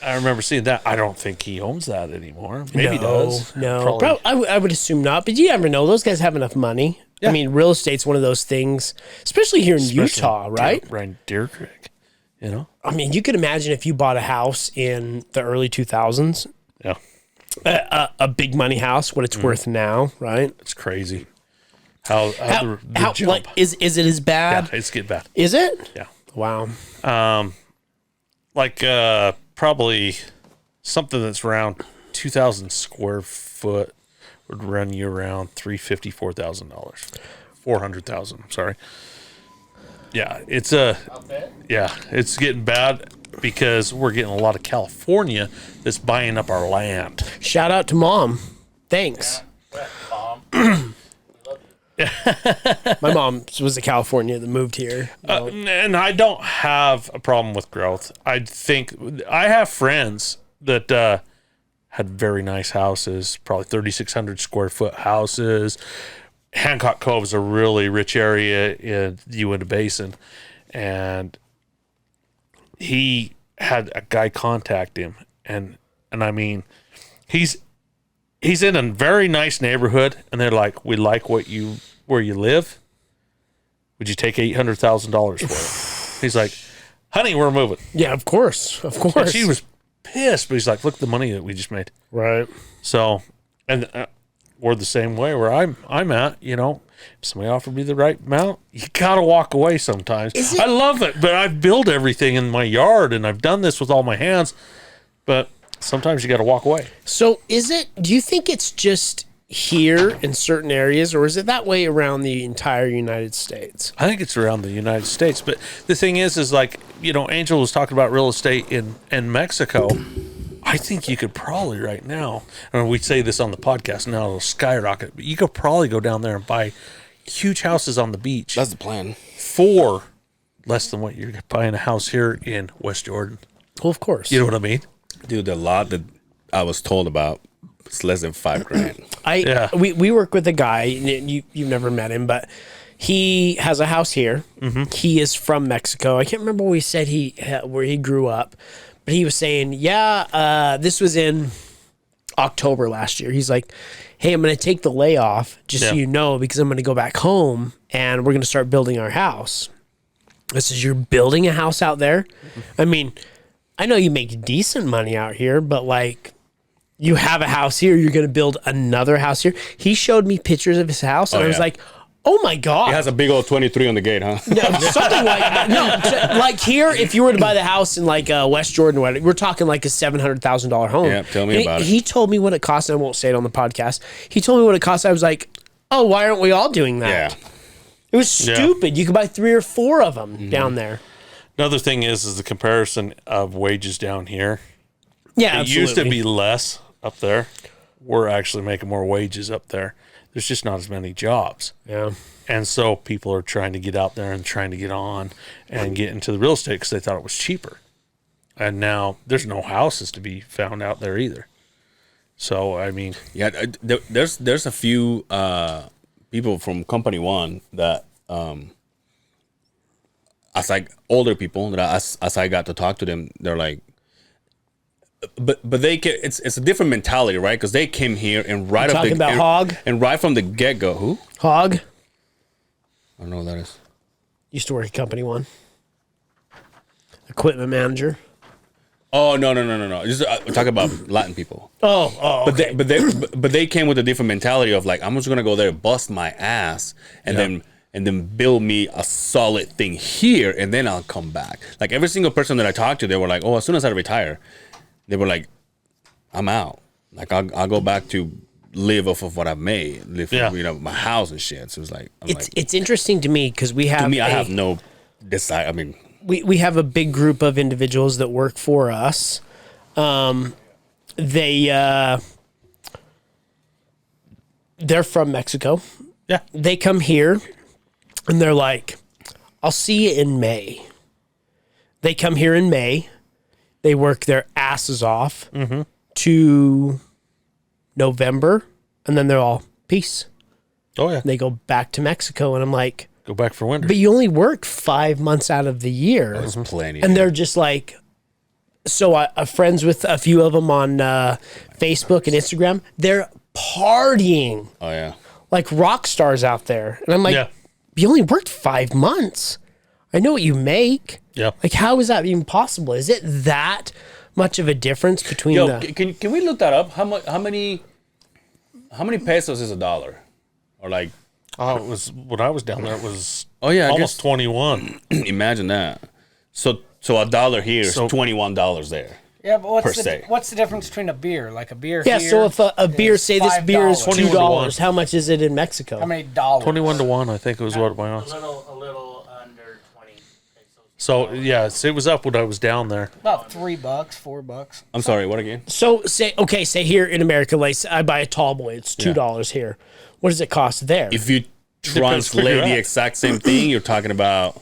I remember seeing that. I don't think he owns that anymore. Maybe he does. No, Probably. I would assume not. But you never know. Those guys have enough money. I mean, real estate's one of those things, especially here in Utah, right? Right, Deer Creek. You know? I mean, you could imagine if you bought a house in the early 2000s, Yeah. a big money house, what it's worth now, right? It's crazy. How the How jump. like is it as bad? Yeah, it's getting bad. Is it? Yeah. Wow. Like probably something that's around 2,000 square foot would run you around $350,000, $400,000. $400,000. I'm sorry. Yeah, it's it's getting bad because we're getting a lot of California that's buying up our land. Shout out to mom. Thanks. My mom was a California that moved here. And I don't have a problem with growth. I think I have friends that had very nice houses, probably 3,600 square foot houses. Hancock Cove is a really rich area in the Uintah Basin, and he had a guy contact him, and I mean, he's in a very nice neighborhood, and they're like, "We like where you live. Would you take $800,000 for it?" He's like, "Honey, we're moving." Yeah, of course. Of And course. she was pissed, but he's like, "Look, the money that we just made." right. So, and we're the same way where I'm at. You know, if somebody offered me the right amount, you gotta walk away sometimes. I love it, but I've built everything in my yard, and I've done this with all my hands. But sometimes you gotta walk away. So do you think it's just here in certain areas, or is it that way around the entire United States? I think it's around the United States. But the thing is like, Angel was talking about real estate in Mexico. I think you could probably right now, and we say this on the podcast now, it'll skyrocket, but you could probably go down there and buy huge houses on the beach. That's the plan. For less than what you're buying a house here in West Jordan. Well, of course. You know what I mean? Dude, the lot that I was told about, it's less than $5,000. We work with a guy, you've never met him, but he has a house here. Mm-hmm. He is from Mexico. I can't remember where he said where he grew up, but he was saying, this was in October last year. He's like, hey, I'm going to take the layoff, just so you know, because I'm going to go back home and we're going to start building our house. I says, you're building a house out there? I mean, I know you make decent money out here, but like, you have a house here, you're going to build another house here. He showed me pictures of his house, and I was like, oh my God. He has a big old 23 on the gate, huh? No, something like that. No, like here, if you were to buy the house in like West Jordan, we're talking like a $700,000 home. Yeah, tell me about it. He told me what it cost, and I won't say it on the podcast. He told me what it cost. I was like, oh, why aren't we all doing that? Yeah. It was stupid. You could buy 3 or 4 of them down there. Another thing is the comparison of wages down here. Yeah, It used to be less up there. We're actually making more wages up there. There's just not as many jobs. Yeah. And so people are trying to get out there and trying to get on and get into the real estate because they thought it was cheaper. And now there's no houses to be found out there either. So, I mean. Yeah, there's a few people from Company One that, as like older people, that as I got to talk to them, they're like, but it's a different mentality, right? Because they came here and Hog and right from the get go. Who? Hog? I don't know what that is. Used to work at Company One. Equipment manager. Oh no! Just we're talking about Latin people. Oh, okay. But they came with a different mentality of like, I'm just gonna go there, bust my ass, and then build me a solid thing here, and then I'll come back. Like every single person that I talked to, they were like, oh, as soon as I retire, they were like, I'm out. Like I'll go back to live off of what I've made, my house and shit. So it's interesting to me because we have. To me, I have no desire. I mean. We have a big group of individuals that work for us. They're from Mexico. Yeah. They come here and they're like, I'll see you in May. They come here in May. They work their asses off to November, and then they're all, peace. Oh, yeah. And they go back to Mexico, and I'm like, go back for winter. but you only work 5 months out of the year. That's plenty. And they're just like, so I'm friends with a few of them on Facebook and Instagram. They're partying. Oh, yeah. Like rock stars out there. And I'm like, you only worked 5 months. I know what you make. Yeah. Like, how is that even possible? Is it that much of a difference between can we look that up? How many pesos is a dollar? Or like, oh, it was when I was down there. It was almost 21. Imagine that. So $1 here is $21 there. Yeah, but per se. what's the difference between a beer? Like a beer Yeah, here so if a beer, say this beer is $5. $2, how much is it in Mexico? How many dollars? 21 to 1, I think it was what it A was. little under 20 pesos. So, yeah, it was up when I was down there. About $3, $4. I'm sorry, what again? So say here in America, like I buy a tall boy, it's $2 here. What does it cost there? If you translate the exact same thing, you're talking about.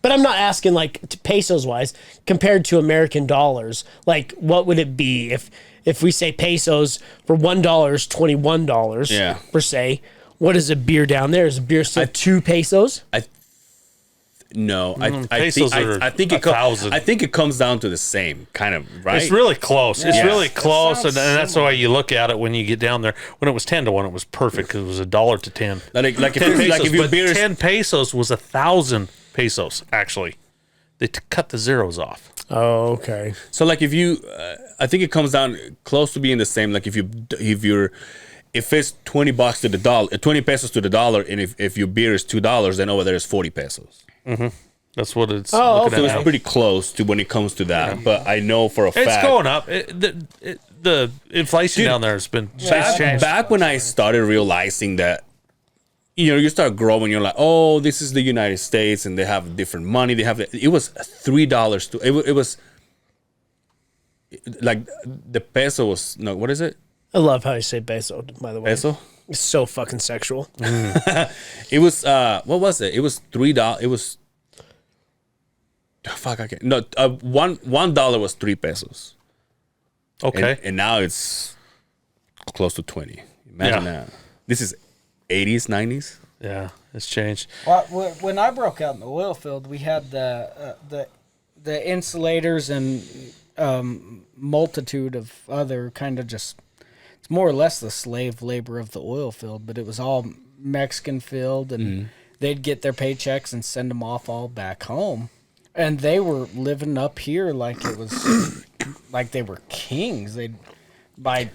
But I'm not asking like pesos wise compared to American dollars. Like, what would it be if we say pesos for $1 is $21 per se? What is a beer down there? Is a beer still 2 pesos? I think it comes down to the same kind of, right? It's really close. It's really close, and that's the way you look at it when you get down there. When it was 10 to 1, it was perfect because it was $1 to 10. Like 10 pesos, if your but beer is 10 pesos was 1,000 pesos. Actually, they cut the zeros off. Oh, okay. So like if you, I think it comes down close to being the same. Like if it's $20 to the dollar, 20 pesos to the dollar, and if your beer is $2, then over there is 40 pesos. Mm-hmm. That's what it's. Oh, looking So at it's now. pretty close to when it comes to that. But I know for a fact. It's going up. The inflation down there has been it's changed. Back when I started realizing that, you start growing, you're like, oh, this is the United States, and they have different money. It was $3 to it was like the peso was no, what is it? I love how you say peso, by the way. Peso? It's so fucking sexual. It was what was it? It was $3. It was fuck. I can't. No, $1 was 3 pesos. Okay. And now it's close to 20. Imagine Yeah. that. This is 80s, 90s. Yeah, it's changed. Well, when I broke out in the oil field, we had the insulators and multitude of other kind of just, it's more or less the slave labor of the oil field, but it was all Mexican field, and they'd get their paychecks and send them off all back home. And they were living up here like it was like they were kings. They'd buy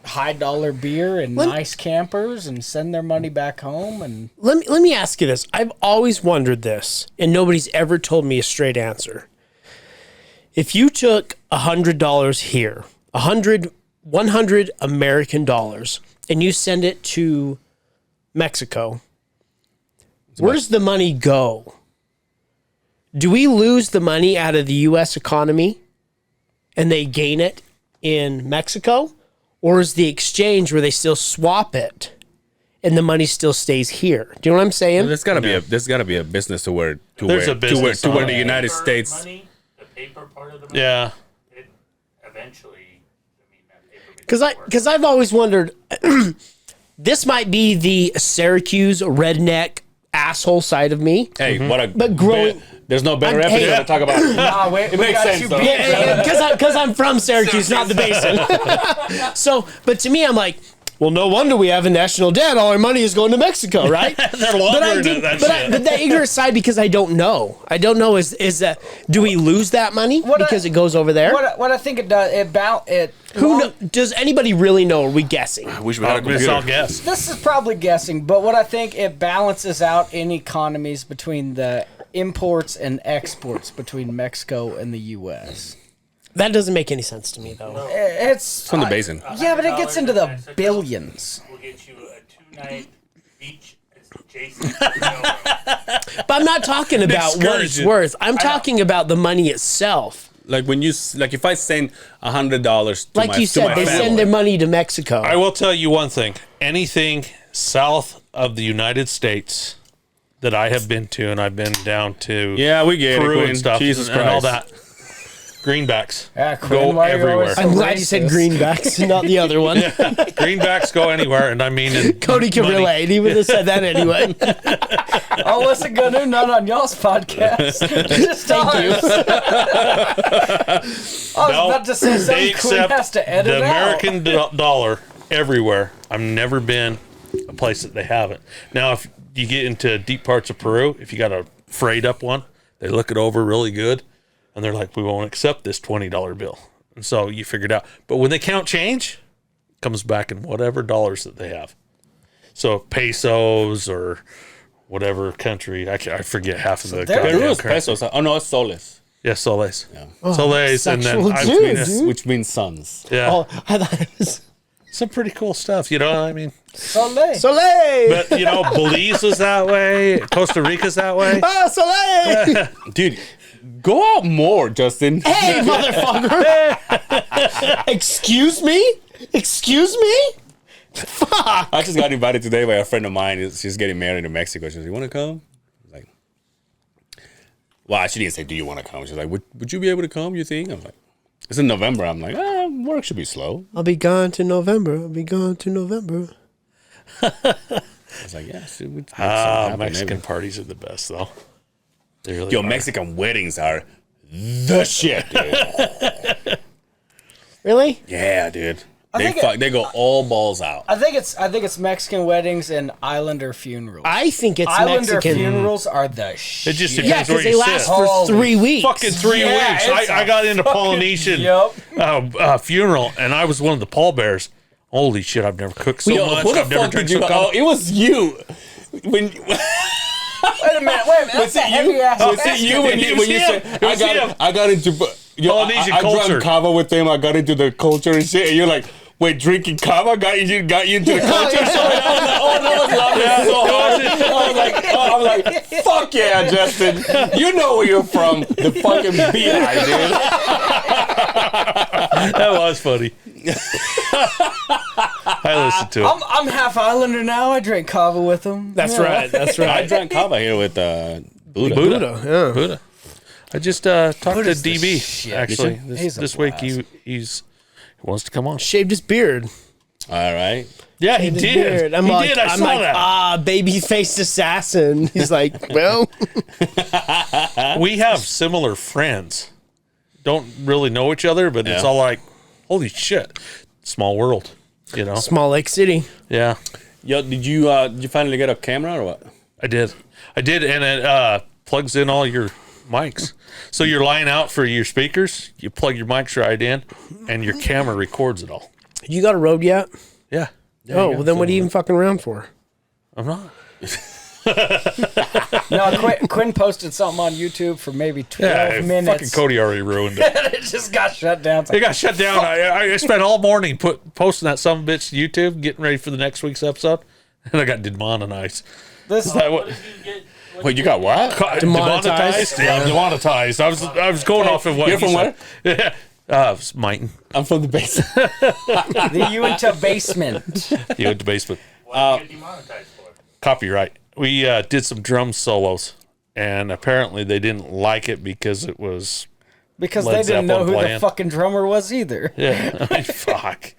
high dollar beer and nice campers and send their money back home. And Let me ask you this. I've always wondered this, and nobody's ever told me a straight answer. If you took $100 here, 100 American dollars, and you send it to Mexico, where does the money go? Do we lose the money out of the U.S. economy and they gain it in Mexico? Or is the exchange where they still swap it and the money still stays here? Do you know what I'm saying? There's got to be a business to where There's a business to where on the it. United Paper States. money, the paper part of the money, Yeah. it eventually, that paper Because I've always wondered, this might be the Syracuse redneck asshole side of me. Hey, what a But growing- there's no better Hey. episode to talk about. we makes got sense, you though. beat, brother. Because I'm from Syracuse, not the basin. So, but to me, I'm like, well, no wonder we have a national debt. All our money is going to Mexico, right? They're But longer than that shit. but the ignorant side, because I don't know. I don't know is that, do we lose that money because it goes over there? What I think it does, Does anybody really know? Are we guessing? I wish we had a It's all computer. guess. This is probably guessing, but what I think it balances out in economies between the imports and exports between Mexico and the U.S. That doesn't make any sense to me, though. It's From the basin. yeah, but it gets into the Mexico billions. We'll get you a 2-night beach adjacent. But I'm not talking about what it's Excursion. worth. I'm talking about the money itself. Like when if I send $100 to Like you said, they send their money to Mexico. I will tell you one thing. Anything south of the United States that I have been to, and I've been down to Yeah, we get Peru it, and Quinn. stuff Jesus and all Christ. that. Greenbacks Yeah, Quinn, go why are you always everywhere. so I'm glad you said racist? greenbacks and not the other one. Greenbacks go anywhere, and I mean, in Cody can money. relate. He would have said that anyway. Oh, what's it gonna do? Not on y'all's podcast. Just Thank you. I was about to say They something. Quinn accept has to edit the out. American dollar everywhere. I've never been a place that they haven't. Now, if you get into deep parts of Peru, if you got a freight up one, they look it over really good, and they're like, we won't accept this $20 bill. And so you figure it out. But when they count change, it comes back in whatever dollars that they have. So pesos or whatever country, I forget half of the there- Peru goddamn is currency. pesos. Oh no, it's soles, Yeah, soles. Soles, and then sexual I've too, seen this. dude. which means sons. Yeah, Oh, I thought it was some pretty cool stuff. You know what I mean? Soleil. Soleil. But you know, Belize is that way. Costa Rica's that way. Ah, Soleil. Dude, go out more, Justin. Hey, motherfucker. Excuse me? Excuse me? Fuck. I just got invited today by a friend of mine. She's getting married in Mexico. She's like, "You want to come?" I was like, "Well, she didn't say, do you want to come?" She's like, "Would you be able to come? You think?" I was like, "It's in November." I'm like, "Work should be slow." I'll be gone to November. I'll be gone to November. I was like, "Yeah, we'd make something happen, Mexican maybe." parties are the best, though. They really Yo, are. Mexican weddings are the shit, dude. Really? Yeah, dude. think They go all balls out. I think it's Mexican weddings and Islander funerals. I think it's Islander Mexican. funerals are the shit. It just Yeah, depends because where they you last sit. for Holy 3 weeks. Fucking 3 Yeah, weeks. it's I a got into Polynesian Yep. funeral, and I was one of the pallbearers. Holy shit! I've never cooked so Yo, much. who the I've never fuck drank did you? so Oh, it was you. When Wait a minute. That's a heavy ass. Was it you when you said I got into Polynesian I culture. drank kava with them. I got into the culture and shit. And you're like, wait, drinking kava got you into the culture? So I was like, fuck yeah, Justin. You know where you're from. The fucking Beehive, dude. That was funny. I listened to it. I'm half Islander now. I drink kava with them. That's right. That's I right. drank kava here with Buddha. Yeah. Buddha. I just talked Buddha's to the DB shit. actually He's a this week. blast. He wants to come on. Shaved his beard. All right. Yeah, he His did. beard. I'm he like, did. I I'm saw like, that. baby-faced assassin. He's like, well, We have similar friends. Don't really know each other, but it's Yeah. all like, holy shit, small world. You know? Small Lake City. Yeah, Yo, did you finally get a camera or what? I did, and it plugs in all your mics. So you're lying out for your speakers. You plug your mics right in, and your camera records it all. You got a road yet? Yeah, Well, then what are you even fucking around for? I'm not. No, Quinn posted something on YouTube for maybe 12 Fucking minutes. Cody already ruined it. It just got shut down. It's It like, got shut down. I spent all morning posting that some bitch to YouTube, getting ready for the next week's episode, and I got demonetized. this Is that what? Wait, you got what? Demonetized? Yeah, demonetized. I was going off of what You're he from said. where? Yeah, Mighton. I'm from the base. the Uintah basement. He went to basement. What did you get demonetized for? Copyright. We did some drum solos, and apparently they didn't like it because it was Because Led they didn't know Zeppelin who playing. the fucking drummer was either. yeah. I mean, fuck.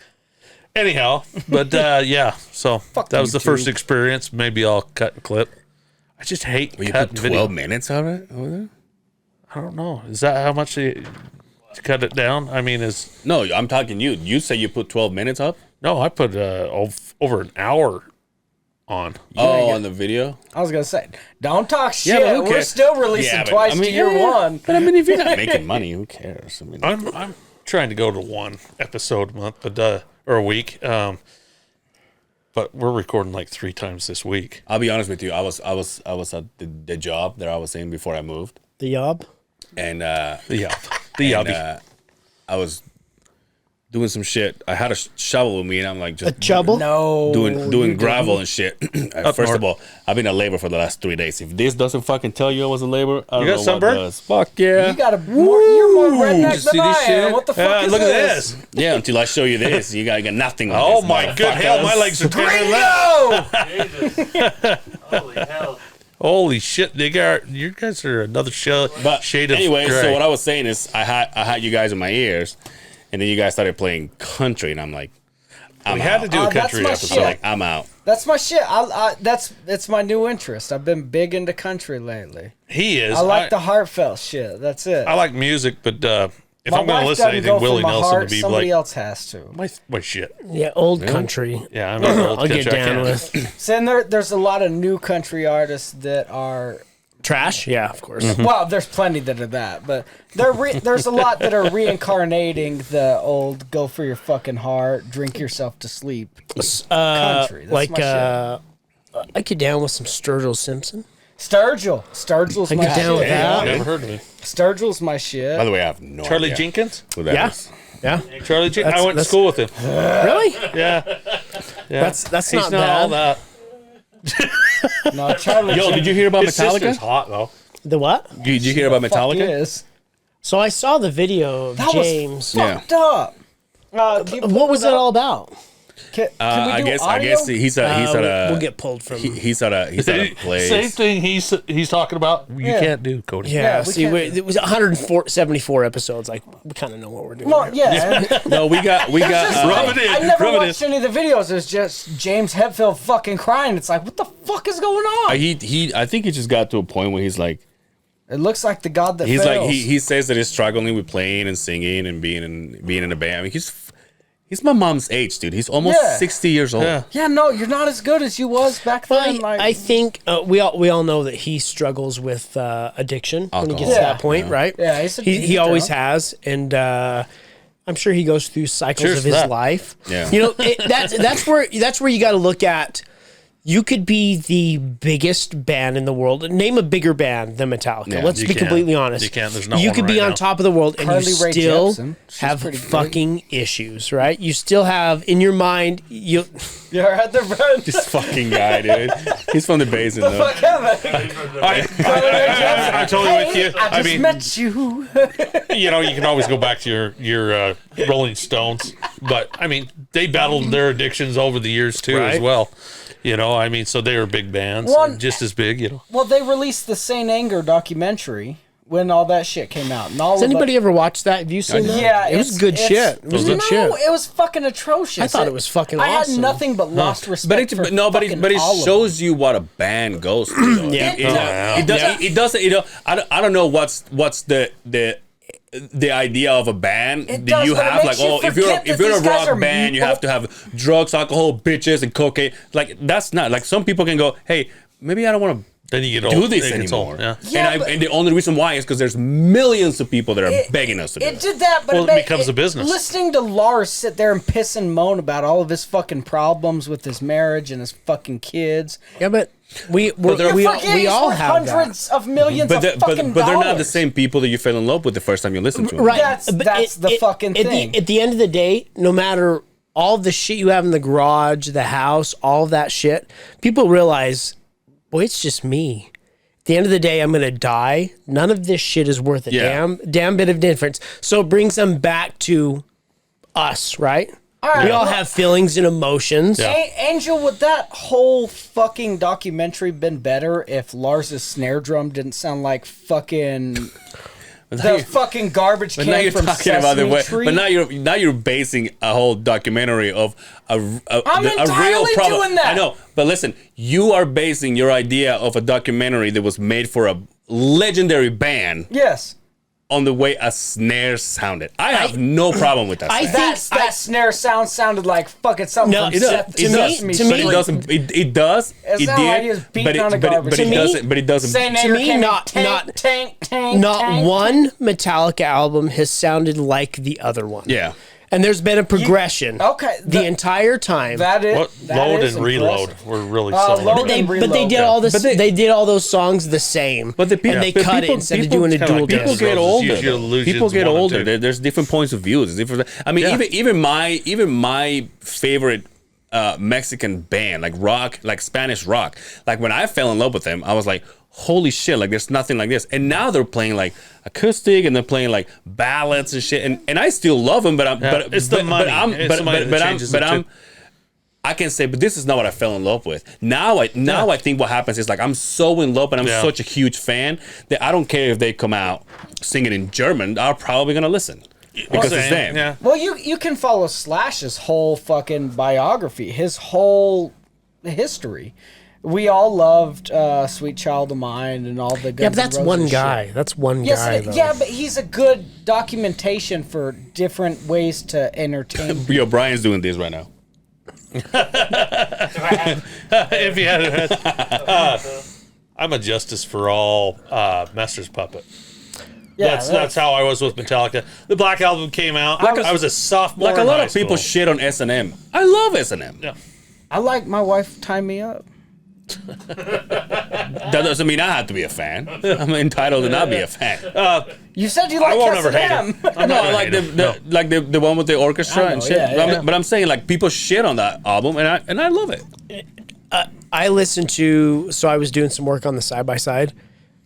Anyhow, but yeah. So that was the YouTube. first experience. Maybe I'll cut and clip. I just hate You cutting put video. 12 minutes of it over there? I don't know. Is that how much you cut it down? I mean, No, I'm talking you. You say you put 12 minutes up? no. I put over an hour on. On the video? I was going to say, don't talk shit. but who We're cares? still releasing Yeah, but, twice I mean, to year yeah. one. But I mean, if you're not making money, who cares? I mean, I'm trying to go to one episode a month, but or a week. But we're recording like 3 times this week. I'll be honest with you. I was at the job that I was in before I moved, The yob. and Yeah, the and, yobby. I was doing some shit. I had a shovel with me, and I'm like A just chubble? No. doing gravel and shit. First of north. all, I've been at labor for the last 3 days. If this doesn't fucking tell you I was in labor, I don't got know sunburn? what does. Fuck yeah. You got you're more redneck See than this I am. shit? What the fuck is Look this? at this. Yeah, until I show you this, you got nothing. On Oh this, my good hell, my legs are turning left. Gringo! Holy hell. Holy shit, you guys are another But shade of anyway, gray. so what I was saying is, I had you guys in my ears, and then you guys started playing country, and I'm like, I'm we out. had to do a that's country my episode. shit. Like, I'm out. That's my shit. It's my new interest. I've been big into country lately. He is. I like the heartfelt shit. That's it. I like music, but if My I'm going to wife listen to doesn't anything go for Willie my Nelson heart, to be somebody like else has to. my shit. Yeah, old country. Yeah, I'm an old I'll get country. I down can't- with So then there's a lot of new country artists that are. trash. Yeah, of course. Well, there's plenty that are that, but there's a lot that are reincarnating the old "go for your fucking heart, drink yourself to sleep" country. That's Like, my shit. I get down with some Sturgill Simpson. Sturgill's I my get down with shit. that. Never heard of him. Sturgill's my shit. By the way, I have no Charlie idea Jenkins? who that Yeah. is. Yeah. Charlie Jenkins. I went to that's- school with him. Really? Yeah. That's He's not not all bad. that. No, Charlie. Yo, did you hear about His sister's Metallica? hot though. The what? Did you hear about Fuck Metallica? is. So I saw the video of That James. was fucked up. What was it all about? Can we I do guess audio? he's at a We'll get pulled from. he's at a place. Same thing he's talking about. You Yeah. can't do, Cody. yeah, we see, can't- it was 174 episodes. Like, we kind of know what we're doing. Well, here. yeah. No, we got Rub it in. I never Rub it in. watched any of the videos. It's just James Hetfield fucking crying. It's like, what the fuck is going on? I think he just got to a point where he's like It looks like the God that he's fails. like he says that he's struggling with playing and singing and being in a band. I mean, he's my mom's age, dude. He's almost Yeah. 60 years old. Yeah. Yeah, no, you're not as good as you was back then. Like, I think we all know that he struggles with addiction when he gets to Alcohol. that point, right? Yeah, he always has, and I'm sure he goes through cycles Cheers of to his that. life. Yeah. You know, that's where you got to look at You could be the biggest band in the world. Name a bigger band than Metallica. Yeah, Let's you be can't. completely honest. You can't. There's not You one could be right on now. top of the world and Carly you Rae still Jepsen. She's have pretty great. fucking issues, right? You still have in your mind. You You're at the front. This fucking guy, dude. He's from the basin, though. I'm totally with you. I just mean, met you. you can always go back to your Rolling Stones, but I mean, they battled their addictions over the years too, as Right. well. I mean, so they were big bands, One- and just as big. Well, they released the Saint Anger documentary when all that shit came out. And all has anybody ever watched that? Have you seen that? Yeah, it was good shit. It was good no, shit. it was fucking atrocious. I thought it was fucking I had awesome. nothing but lost respect But it, for but no, but fucking it all of shows you what a band goes through. Though. Yeah. It doesn't. I don't know what's the idea of a band. It Do does, you but it have makes like, you oh, if forget you're that a these guys rock are band, you have to have drugs, alcohol, bitches, and cocaine. Like that's not like some people can go, hey, maybe I don't want to Then you get do old. this It gets anymore. old, yeah. Yeah, but- And the only reason why is because there's millions of people that are begging us to do It it. did that, but Well, it becomes a business. Listening to Lars sit there and piss and moan about all of his fucking problems with his marriage and his fucking kids. Yeah, but we He's all worth have that. hundreds of millions But, of fucking but they're not the dollars. same people that you fell in love with the first time you listened to them. Right. That's But the fucking thing. At the end of the day, no matter all the shit you have in the garage, the house, all of that shit, people realize, boy, it's just me. At the end of the day, I'm going to die. None of this shit is worth a Yeah. damn bit of difference. So it brings them back to us, right? right, We all well- have feelings and emotions. Angel, would that whole fucking documentary been better if Lars's snare drum didn't sound like fucking the fucking garbage But now can you're from talking about the Sesame way. Street? But now you're basing a whole documentary of a I'm real entirely problem. doing that. I know, but listen, you are basing your idea of a documentary that was made for a legendary band Yes. on the way a snare sounded. I have no problem with that. I sound. think That snare sounded like fucking something No, from it does. Seth, To me- Sesame to But me- it doesn't. It does. It It sounded like he did. was beating on a But garbage it can. doesn't. But it doesn't. Saint To Anger me, came in, not- Not one Metallica album has sounded like the other one. Yeah. And there's been a progression. Okay, The entire time. That is What that load is and reload impressive. were really Load similar. and They, Reload. but they did all this. But They did all those songs the same. But the people, and they but cut it people- instead of people- doing a kinda dual like People disc. get Roses, older. use your though. illusions, People get one and older. two. There's different points of view. There's different. I mean, Yeah. even my favorite Mexican band, like rock, like Spanish rock. Like when I fell in love with them, I was like, holy shit! Like there's nothing like this. And now they're playing like acoustic and they're playing like ballads and shit. And I still love them, but I'm Yeah, but it's the but, money. But I'm It's but, the money but, that but I'm changes but it, I'm. too. I can say, but this is not what I fell in love with. Now I think what happens is like I'm so in love and I'm Yeah. such a huge fan that I don't care if they come out singing in German. I'm probably gonna listen because it's them. Yeah. Well, you can follow Slash's whole fucking biography, his whole history. We all loved Sweet Child of Mine and all the Guns Yeah, but that's N' one Roses guy. shit. That's one Yes, guy. Though. yeah, but he's a good documentation for different ways to entertain. Yo, Brian's doing this right now. If you had I'm a Justice for All Master's Puppet. Yeah, That's how I was with Metallica. The Black Album came out. I was a sophomore. Like a in lot high of people school. shit on S&M. I love S&M. Yeah. I like My Wife Tie Me Up. That doesn't mean I have to be a fan. I'm entitled to not be a fan. You said you like won't ever hate S&M. it. I'm No, not I like gonna hate it. No. like the one with the orchestra I know, and shit. yeah, But, yeah. but I'm saying like people shit on that album and I love it. I listened to. So I was doing some work on the side by side,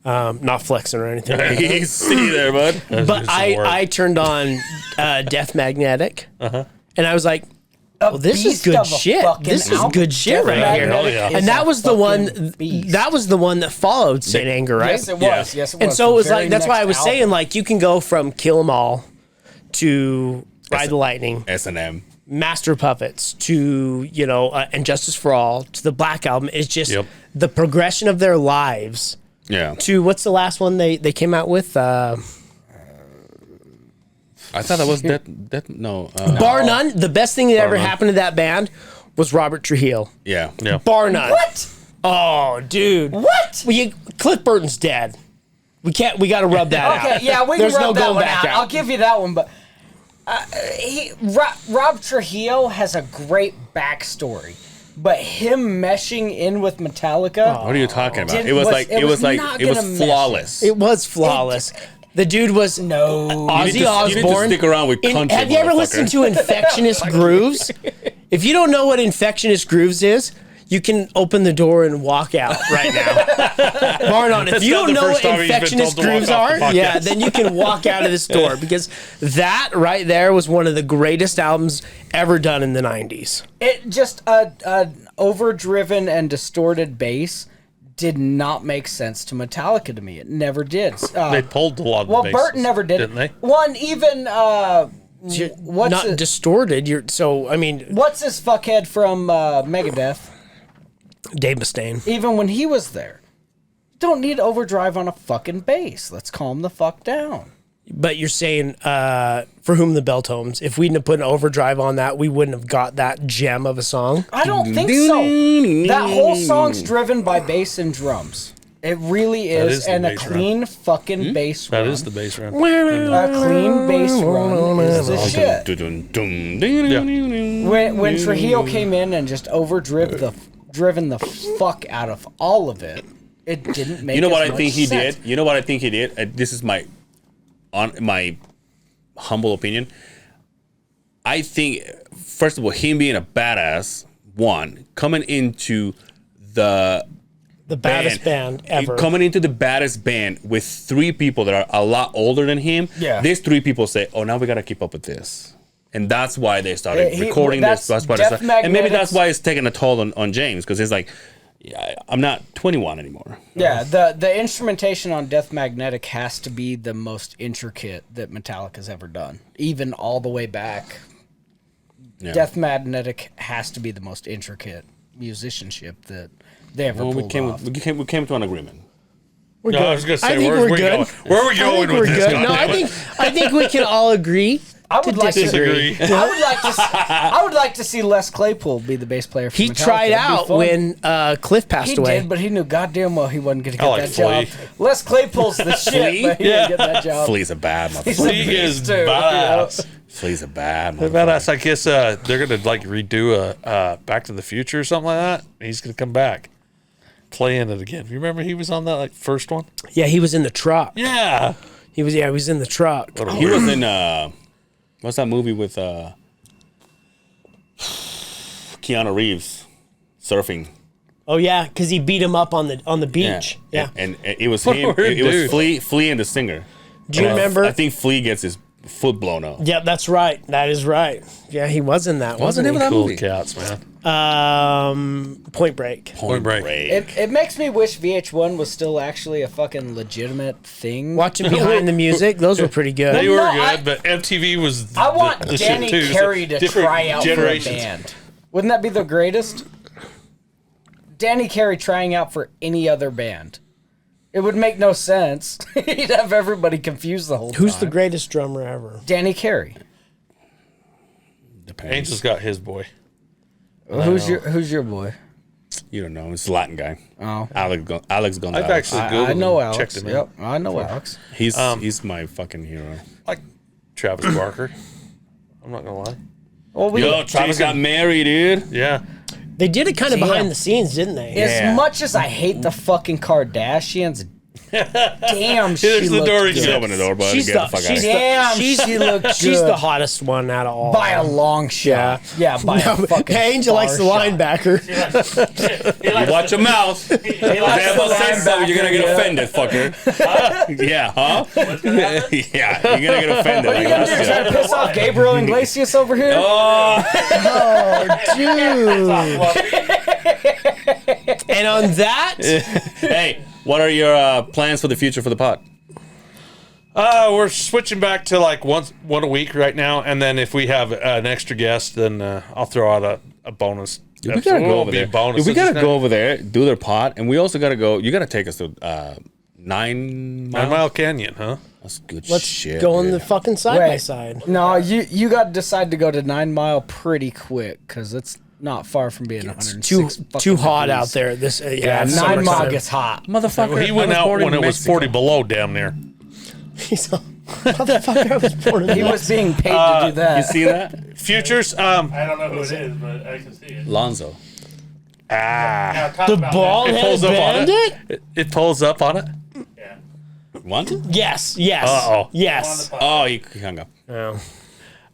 not flexing or anything. See there, bud. But It's a word. I turned on Death Magnetic, and I was like, "Oh, this is beast good of a shit. fucking This is album. good shit Death right here." Magnetic yeah. is And that a was the one. fucking beast. That was the one that followed Saint Anger, right? Yes, it was. Yes, it was. And so The it was very like that's why I next was album. saying like you can go from Kill 'Em All to Ride the Lightning, S&M. Master of Puppets to and Justice for All to the Black Album. It's just Yep. the progression of their lives Yeah. to what's the last one they came out with? I thought that was that no. Bar none. The best thing that ever happened to that band was Robert Trujillo. Yeah. Yeah. Bar none. What? Oh, dude. What? Cliff Burton's dead. We got to rub that out. Okay, yeah, we There's can no rub that going one back out. out. I'll give you that one, but Rob Trujillo has a great backstory. but him meshing in with Metallica. What are you talking about? Didn't- It was was- like it was not it was gonna mesh. flawless. It was flawless. The dude was No. Ozzy You need to Osbourne. stick around with country, Have you ever motherfucker. listened to Infectionist Grooves? If you don't know what Infectionist Grooves is, you can open the door and walk out right now. Bar none. If That's you not don't the know what first time he's been Infectionist told to walk Grooves off are, the podcast. yeah, then you can walk out of this door because that right there was one of the greatest albums ever done in the 90s. It just a overdriven and distorted bass did not make sense to Metallica to me. It never did. They pulled a lot of well, the Burton bases, never did. didn't they? One even what's Not it- distorted. I mean, what's this fuckhead from Megadeth? Dave Mustaine. Even when he was there, don't need overdrive on a fucking bass. Let's calm the fuck down. But you're saying, For Whom the Bell Tolls, if we didn't put an overdrive on that, we wouldn't have got that gem of a song. I don't think so. That whole song's driven by bass and drums. It really is, is the and a bass run. clean fucking bass run. That is the bass run. A clean bass run is the shit. Yeah. When Trujillo came in and just driven the fuck out of all of it, it didn't make. You know what as I think much he sense. did? You know what I think he did? This is my humble opinion. I think, first of all, him being a badass, coming into the Baddest band ever. coming into the baddest band with 3 people that are a lot older than him. Yeah. These 3 people say, "Oh, now we gotta keep up with this." And that's why they started He- recording that's this. That's why Death and maybe that's Magnetics- why it's taking a toll on James, because he's like, yeah, I'm not 21 anymore. Yeah, the instrumentation on Death Magnetic has to be the most intricate that Metallica's ever done, even all the way back. Yeah. Death Magnetic has to be the most intricate musicianship that they ever Well, pulled off. we came to an agreement. We're No, good. I was gonna say, I think where are we're we good. going? Where are we I going think with we're this? good. No, I think we can all agree I to would like to disagree. I would like to see Les Claypool be the bass player for He Metallica. tried It'd be out fun. when Cliff passed He away. did, but he knew goddamn well he wasn't going to get I like that job. Flea. Les Claypool's the shit, Flea? but he didn't get that job. Flea's a bad He's motherfucker. a Flea beast, is too, you know? badass. Flea's a bad They're motherfucker. badass. I guess they're gonna like redo a Back to the Future or something like that. He's gonna come back, play in it again. You remember he was on that like first one? Yeah, he was in the truck. Yeah. He was in the truck. He was in what's that movie with Keanu Reeves surfing? Oh yeah, because he beat him up on the beach. Yeah. And it was him. Poor It was dude. Flea and the singer. Do you And remember? I think Flea gets his foot blown off. Yeah, that's right. That is right. Yeah, he was in that, wasn't he? that Cool movie? cats, man. Point Break. Point Break. It makes me wish VH1 was still actually a fucking legitimate thing. Watching Behind the Music, those were pretty good. They were No, good, I- but MTV was. I want the Danny shit too. Carey to Different try out generations. for a band. Wouldn't that be the greatest? Danny Carey trying out for any other band. It would make no sense. He'd have everybody confused the whole time. Who's the greatest drummer ever? Danny Carey. Depends. Angel's got his boy. Who's your boy? You don't know. It's a Latin guy. Oh. Alex Gonzalez. I've actually Googled I know him, Alex. checked him Yep, out. I know Alex. He's my fucking hero. Like Travis Barker. I'm not gonna lie. Well, Yo, Travis got married, dude. Yeah. They did it kind of Damn. behind the scenes, didn't they? as much as I hate the fucking Kardashians, damn, she Here's the looked door. good. Just open the door, bud. She's Get the, the fuck out she's of the, here. Damn, she looked she's good. the hottest one out of all. By a long shot. Yeah, by a fucking Angel likes the far shot. linebacker. You watch your mouth. He likes If the I say something, you're gonna get linebacker, offended, fucker. Yeah, huh? Yeah, you're gonna get offended. You Like, gonna do try to piss off Gabriel Iglesias over here? And on that, hey, what are your plans for the future for the pod? We're switching back to like one a week right now, and then if we have an extra guest, then I'll throw out a bonus. We episode. gotta It go won't over be a there. bonus. We It's gotta just go over there, do their pod, and we also gotta go. You gotta take us to 9 9 Mile Canyon, huh? That's good let's shit. go on dude. the fucking side by Wait. side. No, you got to decide to go to 9 Mile pretty quick because it's not far from being 106 Too fucking hot degrees. out there. This Yeah, it's 9 Mile summertime. gets hot. Motherfucker. He went out when it was 40 below, damn near. He's a motherfucker. I was born in He was being paid to do that. You see that? Futures, I don't know who it is, but I can see it. Lonzo. Now, talk The about bald that. It pulls head up on bandit? it. It pulls up on it. Yeah. Want to? Yes. Uh-oh. On Yes. the Oh, he hung up. Oh.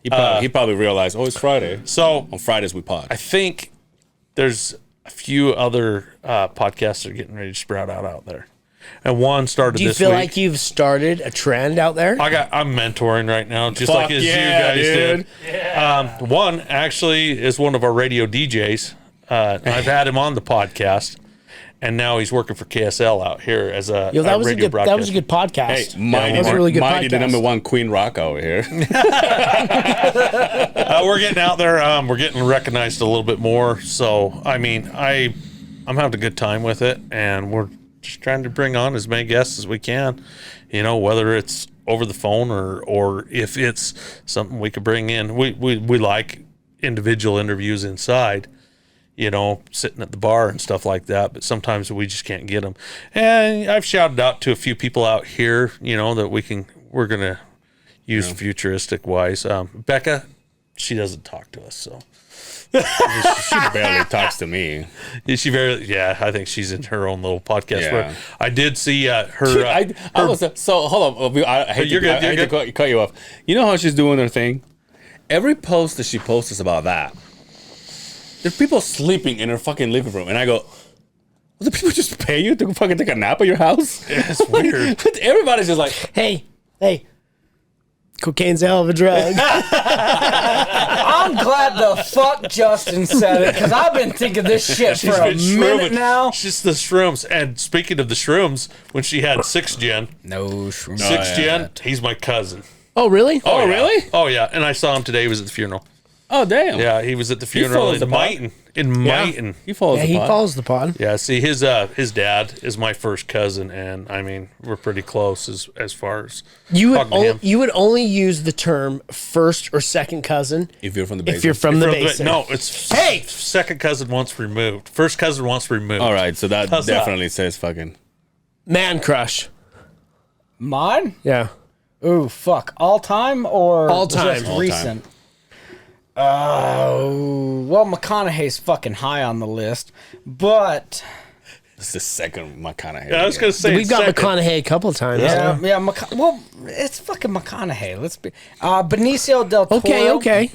He probably realized, oh, it's Friday. So On Fridays we pod. I think there's a few other podcasts that are getting ready to sprout out there. And one started Do you this feel week. like you've started a trend out there? I'm mentoring right now, just Fuck like as yeah, you guys dude. did. One actually is one of our radio DJs. I've had him on the podcast, and now he's working for KSL out here as a, Yo, that was a radio good. broadcaster. That was a good podcast. Hey, Mighty, that was a really good Mighty, the podcast. #1 Queen rock over here. We're getting out there. We're getting recognized a little bit more. So, I mean, I'm having a good time with it, and we're just trying to bring on as many guests as we can. You know, whether it's over the phone or if it's something we could bring in. We like individual interviews inside. You know, sitting at the bar and stuff like that, but sometimes we just can't get them. And I've shouted out to a few people out here, you know, that we're gonna use futuristic wise. Becca, she doesn't talk to us, so She barely talks to me. she yeah, I think she's in her own little podcast. Yeah. Where I did see her. I was so hold on. I hate You're good, I hate you're to cut you off. You know how she's doing her thing? Every post that she posts is about that. There's people sleeping in her fucking living room, and I go, "Will the people just pay you to fucking take a nap at your house?" It's weird. Everybody's just like, Hey, cocaine's a hell of a drug. I'm glad the fuck Justin said it because I've been thinking this shit for a minute now. It's just the shrooms. And speaking of the shrooms, when she had 6 Gen, No shroom. 6 Gen, he's my cousin. Oh, really? "Oh, yeah. really? Oh yeah, and I saw him today. He was at the funeral. Oh, damn." Yeah, he was at the funeral follows in the pod. Mighton. In Mighton. He follows Yeah, the he pod. follows the pod. Yeah, see, his dad is my first cousin, and I mean we're pretty close as far as You would talking to him. you would only use the term first or second cousin If you're from the if you're basement. from the From basin. no, it's Hey! second cousin once removed, first cousin once removed. All right, so that How's that? definitely says fucking. Man crush. Mine? Yeah. Ooh, fuck. All time or All time. just All recent? Oh, well, McConaughey's fucking high on the list, but It's the second McConaughey. Yeah, I was gonna say We've got second. McConaughey a couple times. yeah, well, it's fucking McConaughey. Let's be Benicio del Toro. Okay.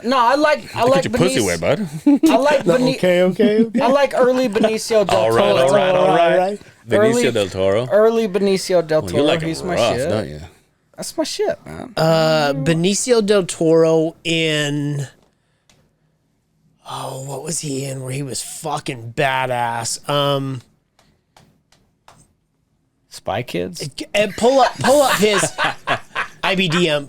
No, I like Look at your pussy way, bud. I like Okay. I like early Benicio del All Toro. right, all right. Benicio del Toro. Early Benicio del You Toro. like him He's my rough, shit. don't you? That's my shit, man. Benicio del Toro in. Oh, what was he in? Where he was fucking badass. Spy Kids. And pull up his IBDM.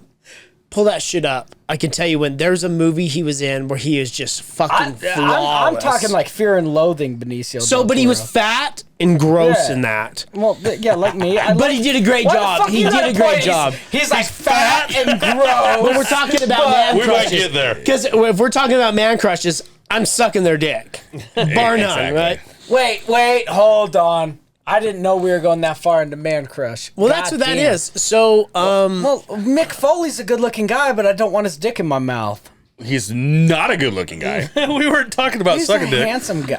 Pull that shit up. I can tell you when there's a movie he was in where he is just fucking flawless. I'm talking like Fear and Loathing Benicio. So, del but he was Toro. fat and gross Yeah. in that. Well, yeah, like me. But he did a great Why the job. fuck He you did gotta a great play- job. He's like fat and gross. But we're talking about man We might crushes. get there. Because if we're talking about man crushes, I'm sucking their dick. Bar none, Exactly. right? Wait, hold on. I didn't know we were going that far into man crush. Well, that's what that Goddamn. is. So, Well, Mick Foley's a good-looking guy, but I don't want his dick in my mouth. He's not a good-looking guy. We weren't talking about He's sucking a dick. handsome guy.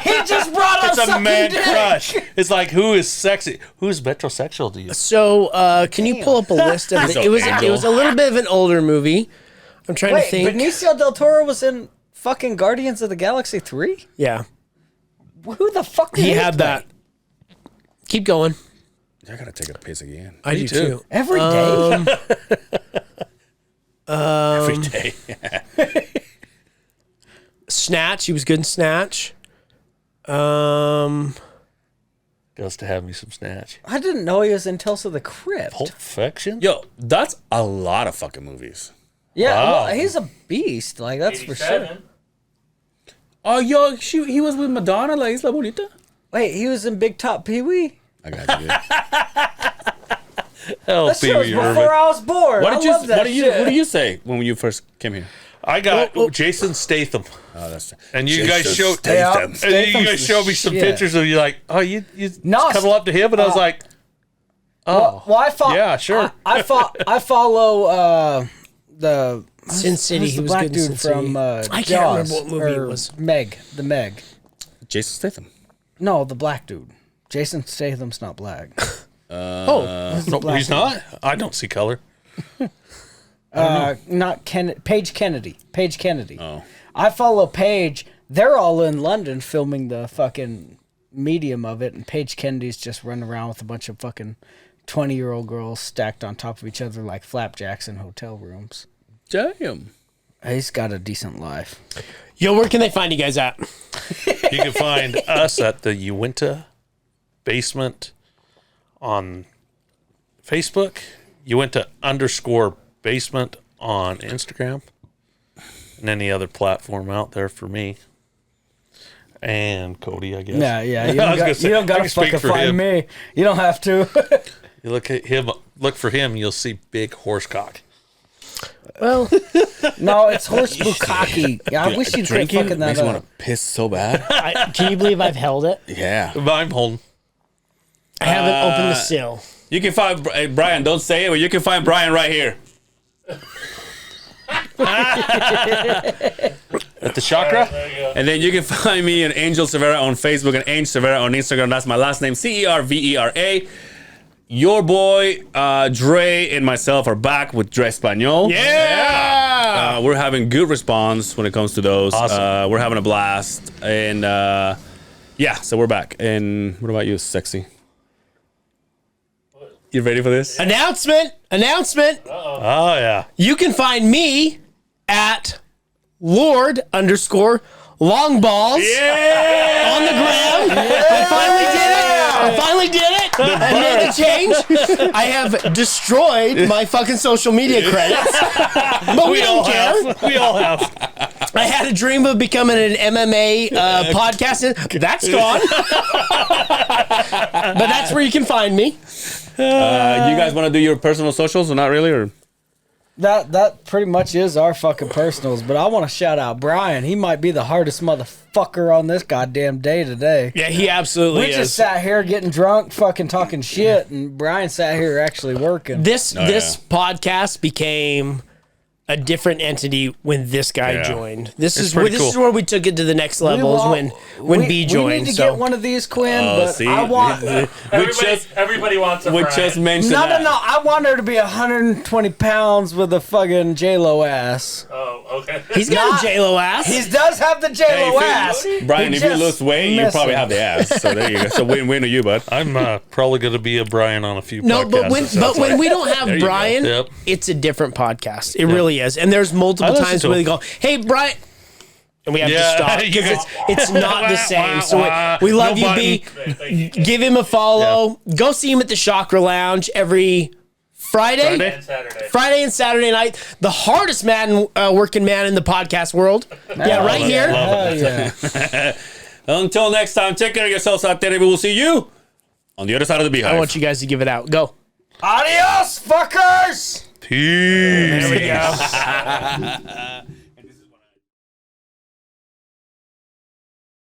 He just brought up It's a sucking man dick. crush. It's like who is sexy? Who's metrosexual to you? can you pull up a list of He's it? so It was angel. a little bit of an older movie. I'm trying to Wait, think. Benicio del Toro was in fucking Guardians of the Galaxy 3? Yeah, Who the fuck did he he had play? that. Keep going. I gotta take a piss again. I do too. Every day? Every day. Snatch. He was good in Snatch. Goes to have me some snatch. I didn't know he was in Tales of the Crypt. Pulp Fiction. Yo, that's a lot of fucking movies. Yeah, Wow. well, he's a beast. Like, that's for sure. 87. Oh, yo, he was with Madonna, La Isla Bonita. Wait, he was in Big Top Pee Wee? I got you. Dude. Hell, That shit was Pee-wee before Irving. I was born. What I did you? love that What did you? shit. What did you say when you first came here? I got Jason Statham, Oh, that's. and you guys Jason showed. Statham. And you Statham's guys the showed me some shit. pictures of you, like, oh, you No, cuddle up to him, and I was like, oh, Well, I follow. yeah, sure. I follow the Sin City. Who's He the was black good in dude Sin from City. I can't Jaws, remember what movie it or was. Meg, the Meg. Jason Statham. No, the black dude. Jason Statham's not black. Oh, No, he's not. I don't see color. Not Paige Kennedy. Paige Kennedy. Oh. I follow Paige. They're all in London filming the fucking medium of it, and Paige Kennedy's just running around with a bunch of fucking 20-year-old girls stacked on top of each other like flapjacks in hotel rooms. Damn. He's got a decent life. yo, where can they find you guys at? You can find us at the Uintah basement on Facebook, Uintah_basement on Instagram, and any other platform out there for me. And Cody, I guess. Yeah. You I was don't, gonna say, I gotta can speak fucking for find him. me. You don't have to. You look at him, look for him, you'll see big horsecock. Well, No, it's horse bukkake. Yeah, I wish you'd quit Drinking fucking that makes me up. want to piss so bad. can you believe I've held it? Yeah. I'm holding. I haven't opened the seal. You can find Brian. Don't say it, but you can find Brian right here. At the chakra. And then you can find me and Angel Severa on Facebook and Angel Severa on Instagram. That's my last name, Cervera. Your boy Dre and myself are back with Dre Espanol. Yeah. We're having good response when it comes to those. Awesome. We're having a blast. And yeah, so we're back. And what about you, Sexy? You ready for this? Announcement. Oh, yeah. You can find me at Lord_Longballs Yeah! on the gram. I finally did it. I made the change. I have destroyed my fucking social media credits, but we don't care. We all have. I had a dream of becoming an MMA podcast. That's gone. But that's where you can find me. You guys want to do your personal socials or not really? Or That pretty much is our fucking personals, but I want to shout out Brian. He might be the hardest motherfucker on this goddamn day today. Yeah, he absolutely We just sat here getting drunk, fucking talking shit, and Brian sat here actually working. This podcast became a different entity when this guy Yeah. joined. This is pretty where cool. is where we took it to the next level. Is when B joined. We need to so get one of these, Quinn, Oh, but see? I want... Everybody wants a we Brian. just mentioned No, that. I want her to be 120 pounds with a fucking J-Lo ass. Oh, okay. he's got a J-Lo ass. He does have the J-Lo ass. Brian, He if you just lose weight, you missing. probably have the ass. So there you go. So win to you, bud. I'm probably going to be a Brian on a few no, podcasts. but when it sounds like. we don't have There you go. Brian, Yep. it's a different podcast. It really is. And there's multiple listen times to where they him. go, "Hey, Brian." And we have to Yeah, stop you because go, it's not the same. So we love No you, B. Thank you. Give him a follow. Go see him at the Chakra Lounge every Friday And Saturday. and Saturday night. The hardest working man in the podcast world. Yeah, right here. Hell yeah. Until next time, take care of yourselves out there. We will see you on the other side of the Beehive. I want you guys to give it out. Go. Adios, fuckers! Peace. There we go.